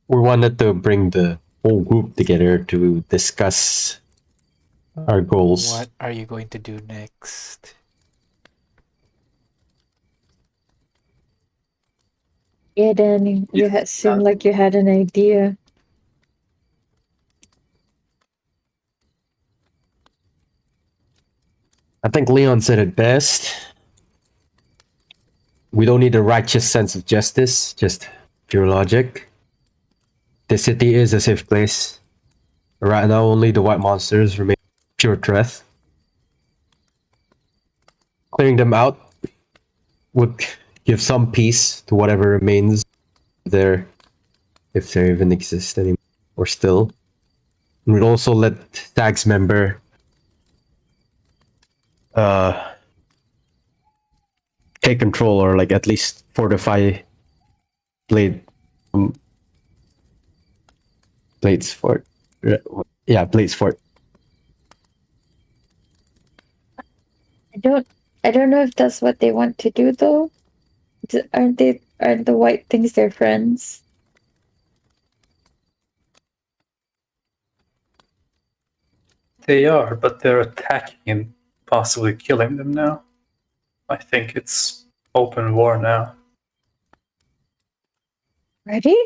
We wanted to bring the whole group together to discuss our goals. What are you going to do next? Yeah, Danny, you had seemed like you had an idea. I think Leon said it best. We don't need a righteous sense of justice, just pure logic. The city is a safe place. Right now, only the white monsters remain pure threat. Clearing them out would give some peace to whatever remains there, if there even exists anymore, or still. And we'd also let Stag's member take control, or like at least fortify Blade Blade's fort. Yeah, Blade's fort. I don't I don't know if that's what they want to do though. Aren't the white things their friends? They are, but they're attacking and possibly killing them now. I think it's open war now. Ready?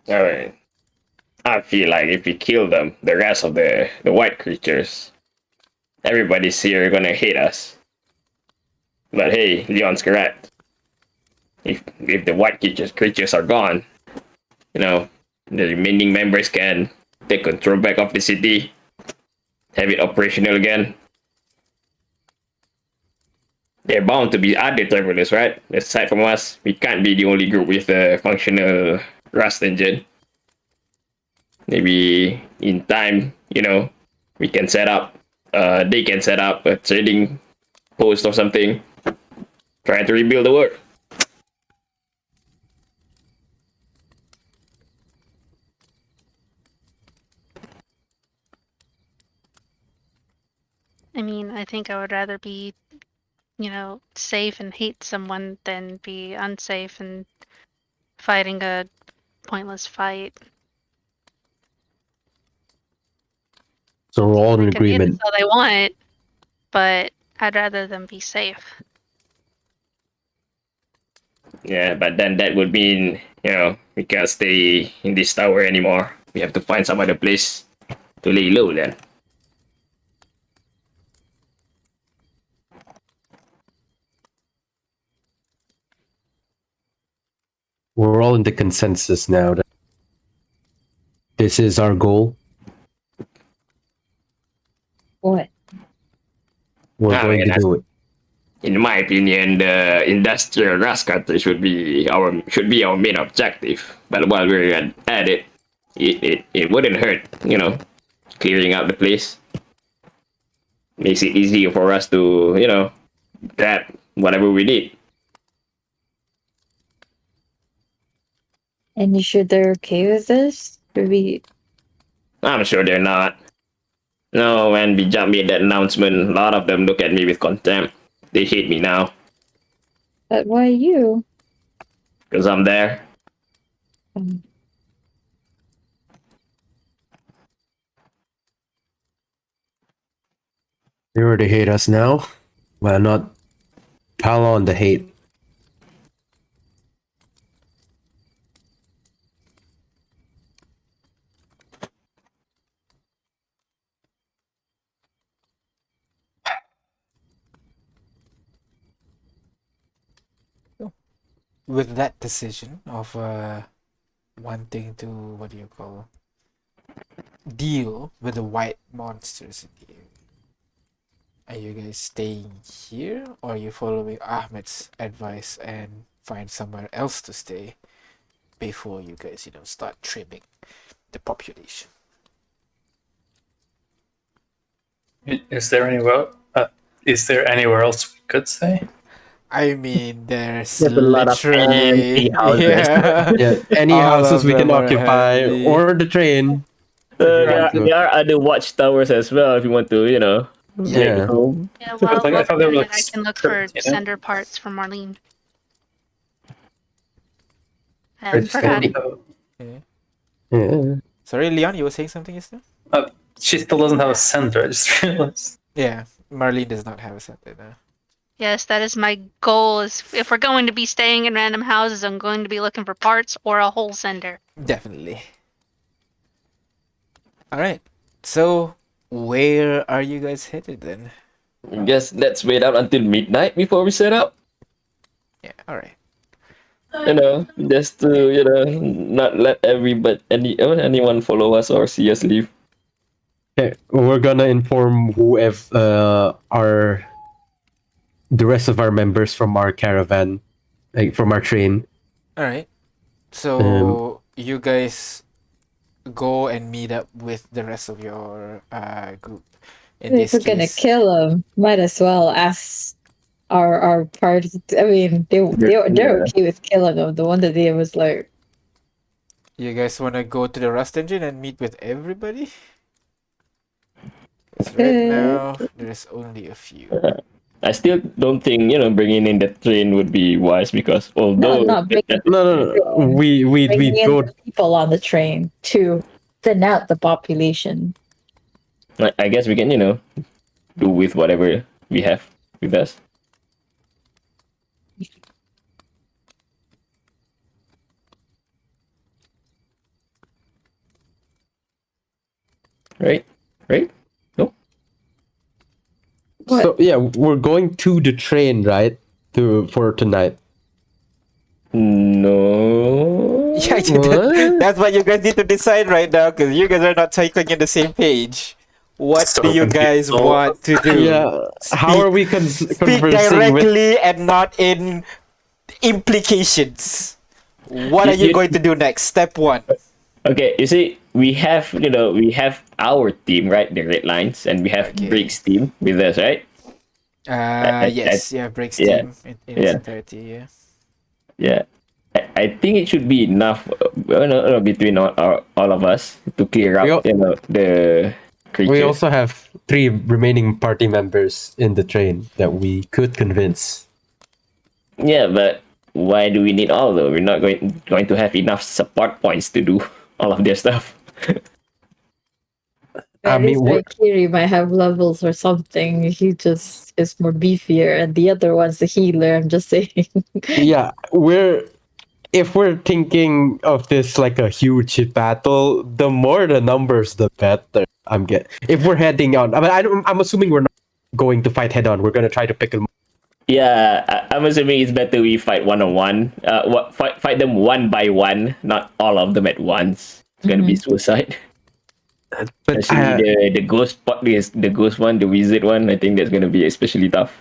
Alright. I feel like if we kill them, the rest of the white creatures, everybody's here gonna hate us. But hey, Leon's correct. If the white creatures are gone, you know, the remaining members can take control back of the city, have it operational again. They're bound to be other travelers, right? Aside from us, we can't be the only group with a functional Rust engine. Maybe in time, we can set up, they can set up a trading post or something, trying to rebuild the world. I mean, I think I would rather be, safe and hate someone than be unsafe and fighting a pointless fight. So we're all in They can hate us agreement. all they want, but I'd rather them be safe. Yeah, but then that would mean, we can't stay in this tower anymore. We have to find some other place to lay low then. We're all in the consensus now that this is our goal. What? We're going to do it. In my opinion, the industrial rust cutter should be our main objective. But while we're at it, it wouldn't hurt, clearing out the place. Makes it easier for us to, grab whatever we need. And you sure they're okay with this? I'm sure they're not. No, when Bijak made that announcement, a lot of them look at me with contempt. They hate me now But why you? because I'm there. Um, They already hate us now. Why not pile on the hate? with that decision of wanting to, what do you call, deal with the white monsters in the area, are you guys staying here, or are you following Ahmed's advice and find somewhere else to stay before you guys, start trimming the population? Is there anywhere? Is there anywhere else we could stay? I mean, there's There's a lot of literally empty houses. Yeah, any all houses of we can them are occupy, empty. or the train. There, want are, to. there are other watchtowers as well if you want to, make Yeah. home. Yeah, while I thought they were doing like it, I can look for strict, you know? sender parts for Marlene. I And just for don't Hattie. know. Yeah. Sorry, Leon, you were saying something just now? She still doesn't have a center. I just realized. Yeah, Marlene does not have a center now. Yes, that is my goal. Is if we're going to be staying in random houses, I'm going to be looking for parts or a whole sender. Definitely. Alright, so where are you guys headed then? Guess let's wait out until midnight before we set up. Yeah, alright. Just to not let anyone follow us or see us leave. Okay, we're gonna inform whoever the rest of our members from our caravan, like from our train. Alright. So you guys go and meet up with the rest of your group. In If this we're gonna case, kill him, might as well ask our party. I mean, they're Yeah. okay with killing him. The one that they was like, you guys wanna go to the Rust Engine and meet with everybody? Because right now there's only a few. I still don't think bringing in the train would be wise because no, although not bringing No. We bringing in go. the people on the train to thin out the population. I guess we can do with whatever we have with us. Right? No? What? So yeah, we're going to the train, right? For tonight. No. Yeah, What? that's what you guys need to decide right now, because you guys are not talking in the same page. What So do you confused. guys want to do? Yeah. How are we Speak conversing with? directly and not in implications. What are you going to do next? Step 1. Okay, you see, we have our team, right? The Red Lines, and we have Okay. Break's team with us, right? Yes, yeah, breaks yeah, team in yeah. its entirety, yeah. Yeah. I think it should be enough between all of us to clear We up, al- the creature. We also have 3 remaining party members in the train that we could convince. Yeah, but why do we need all though? We're not going to have enough support points to do all of their stuff. At least we're- Kiri might have levels or something. He just is more beefier, and the other one's the healer. I'm just saying. yeah, if we're thinking of this like a huge battle, the more the numbers, the better. If we're heading on, I'm assuming we're not going to fight head on. We're gonna try to pick them. Yeah, I'm assuming it's better we fight one-on-one. Fight them one by one, not all of them at once. It's gonna be suicide. But Especially the ghost part is the ghost one, the wizard one. I think that's gonna be especially tough.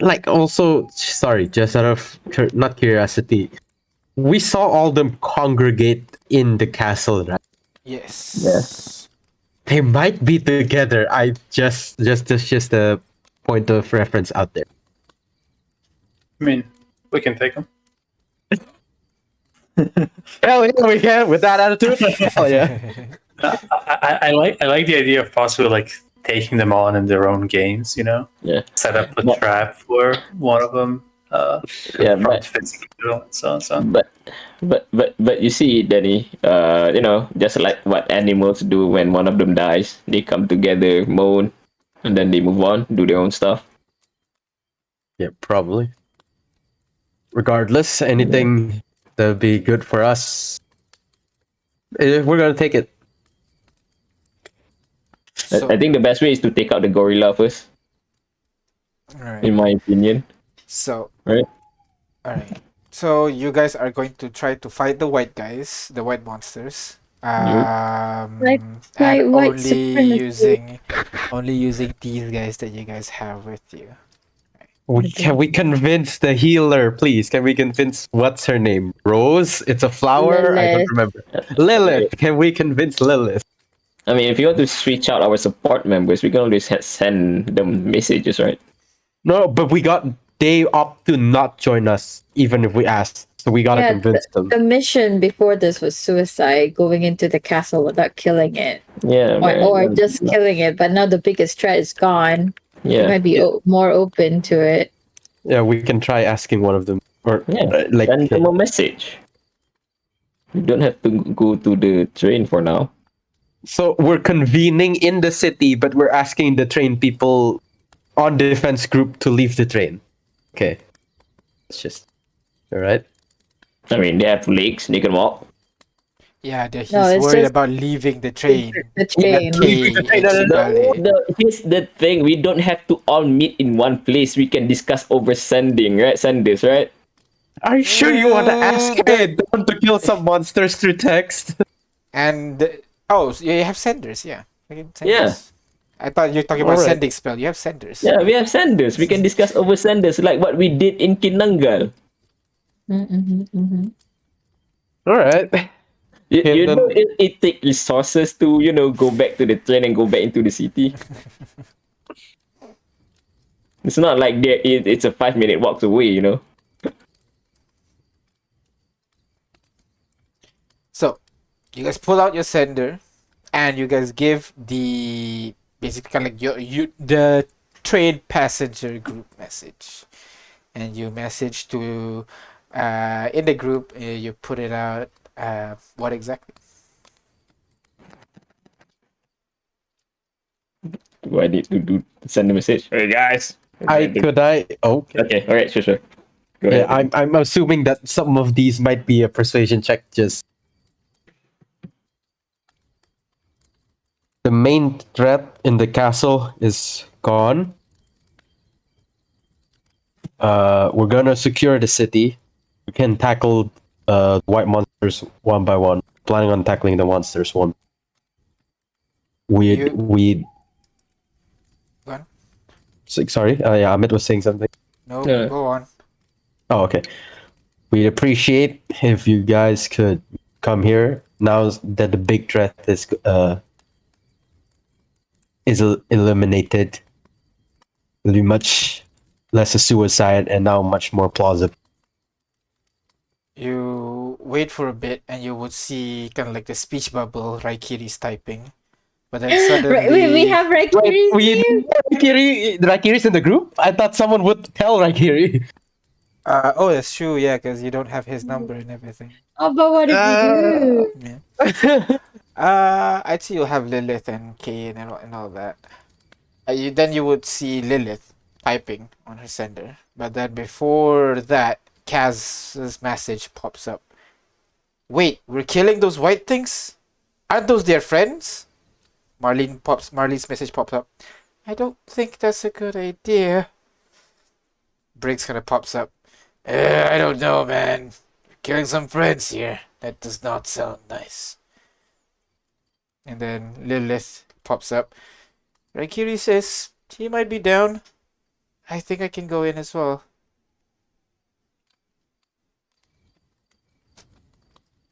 like also, sorry, just out of not curiosity, we saw all them congregate in the castle, right? Yes. They might be together. I just a point of reference out there. I mean, we can take them. Hell yeah, we can with that attitude. Hell yeah. I like the idea of possibly like taking them on in their own games. Yeah. Set up a But- trap for one of them. Yeah, confront but- physical and so on. But you see, Danny, just like what animals do when one of them dies, they come together, moan, and then they move on, do their own stuff. Yeah, probably. Regardless, anything that would be good for us, we're gonna take it. So, I think the best way is to take out the gorilla first, alright. in my opinion. So, Right. alright. So you guys are going to try to fight the white guys, the white monsters. Like And white supremacy. only using these guys that you guys have with you. Can we convince the healer, please? Can we convince what's her name? Rose? It's a flower? I don't Lilith. remember. Lilith. Can we convince Lilith? I mean, if you want to switch out our support members, we can always send them messages, right? No, but they opt to not join us, even if we ask. So we gotta Yeah, convince them. the mission before this was suicide, going into the castle without killing it, Yeah, man. or just killing it. But now the biggest threat is gone. They Yeah, might be more open to it. Yeah, we can try asking one of them, or yeah. like. Send them a message. You don't have to go to the train for now. So we're convening in the city, but we're asking the train people on defense group to leave the train. Okay, it's just all right. I mean, they have legs; they can walk. Yeah, he's No, it's worried just about leaving the train. the train. Here's the thing: we don't have to all meet in one place. We can discuss over sending, right? Send this, right? Are you sure you want to ask Mm, her down to kill some monsters through text? And so you have senders, yeah. You can send Yeah. this. I thought you were talking about Alright. sending spell. You have senders. Yeah, we have senders. We can discuss over senders, like what we did in Kinangal. All right. You, Okay, you then- know, it takes resources to go back to the train and go back into the city. It's not like it's a 5-minute walk away. So you guys pull out your sender, and you guys give the basically kind of like the train passenger group message, and you message to in the group. You put it out. What exactly? Do I need to send a message? Hey guys. Could I? Okay. Okay, all right, sure. Go Yeah, ahead. I'm assuming that some of these might be a persuasion check. Just the main threat in the castle is gone. We're gonna secure the city. We can tackle white monsters one by one. Planning on tackling the monsters one. You- We. Go on. Sorry. Yeah, Amit was saying something. No, Yeah. go on. Oh, okay. We'd appreciate if you guys could come here now that the big threat is eliminated. It'll be much less a suicide and now much more plausible. You wait for a bit, and you would see kind of like the speech bubble Raikiri's typing, but then suddenly Right, we have Raikiri here. Raikiri's in the group? I thought someone would tell Raikiri. oh, that's true. Yeah, because you don't have his number and everything. Oh, but what if we do? Yeah. I'd say you'll have Lilith and Kane and all that. Then you would see Lilith typing on her sender, but then before that, Kaz's message pops up. Wait, we're killing those white things? Aren't those their friends? Marlene's message pops up. I don't think that's a good idea. Briggs kind of pops up. I don't know, man. We're killing some friends here. That does not sound nice. And then Lilith pops up. Raikiri says he might be down. I think I can go in as well.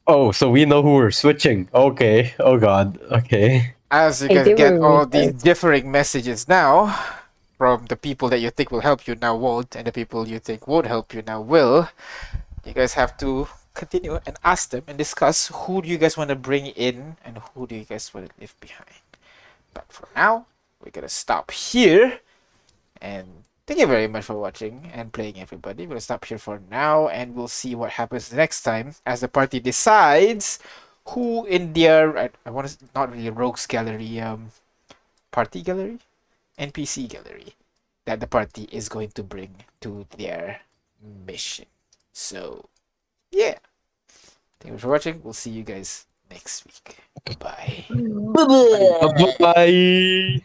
Oh, so we know who we're switching. Okay. Oh god. Okay. As you Hey, guys they get were all really these close. differing messages now from the people that you think will help you now won't, and the people you think won't help you now will, you guys have to continue and ask them and discuss who do you guys want to bring in and who do you guys want to leave behind. But for now, we're gonna stop here. And thank you very much for watching and playing, everybody. We're gonna stop here for now, and we'll see what happens next time as the party decides who in their I want to not really rogues gallery, party gallery, NPC gallery that the party is going to bring to their mission. So yeah, thank you for watching. We'll see you guys next week. Bye. Bye.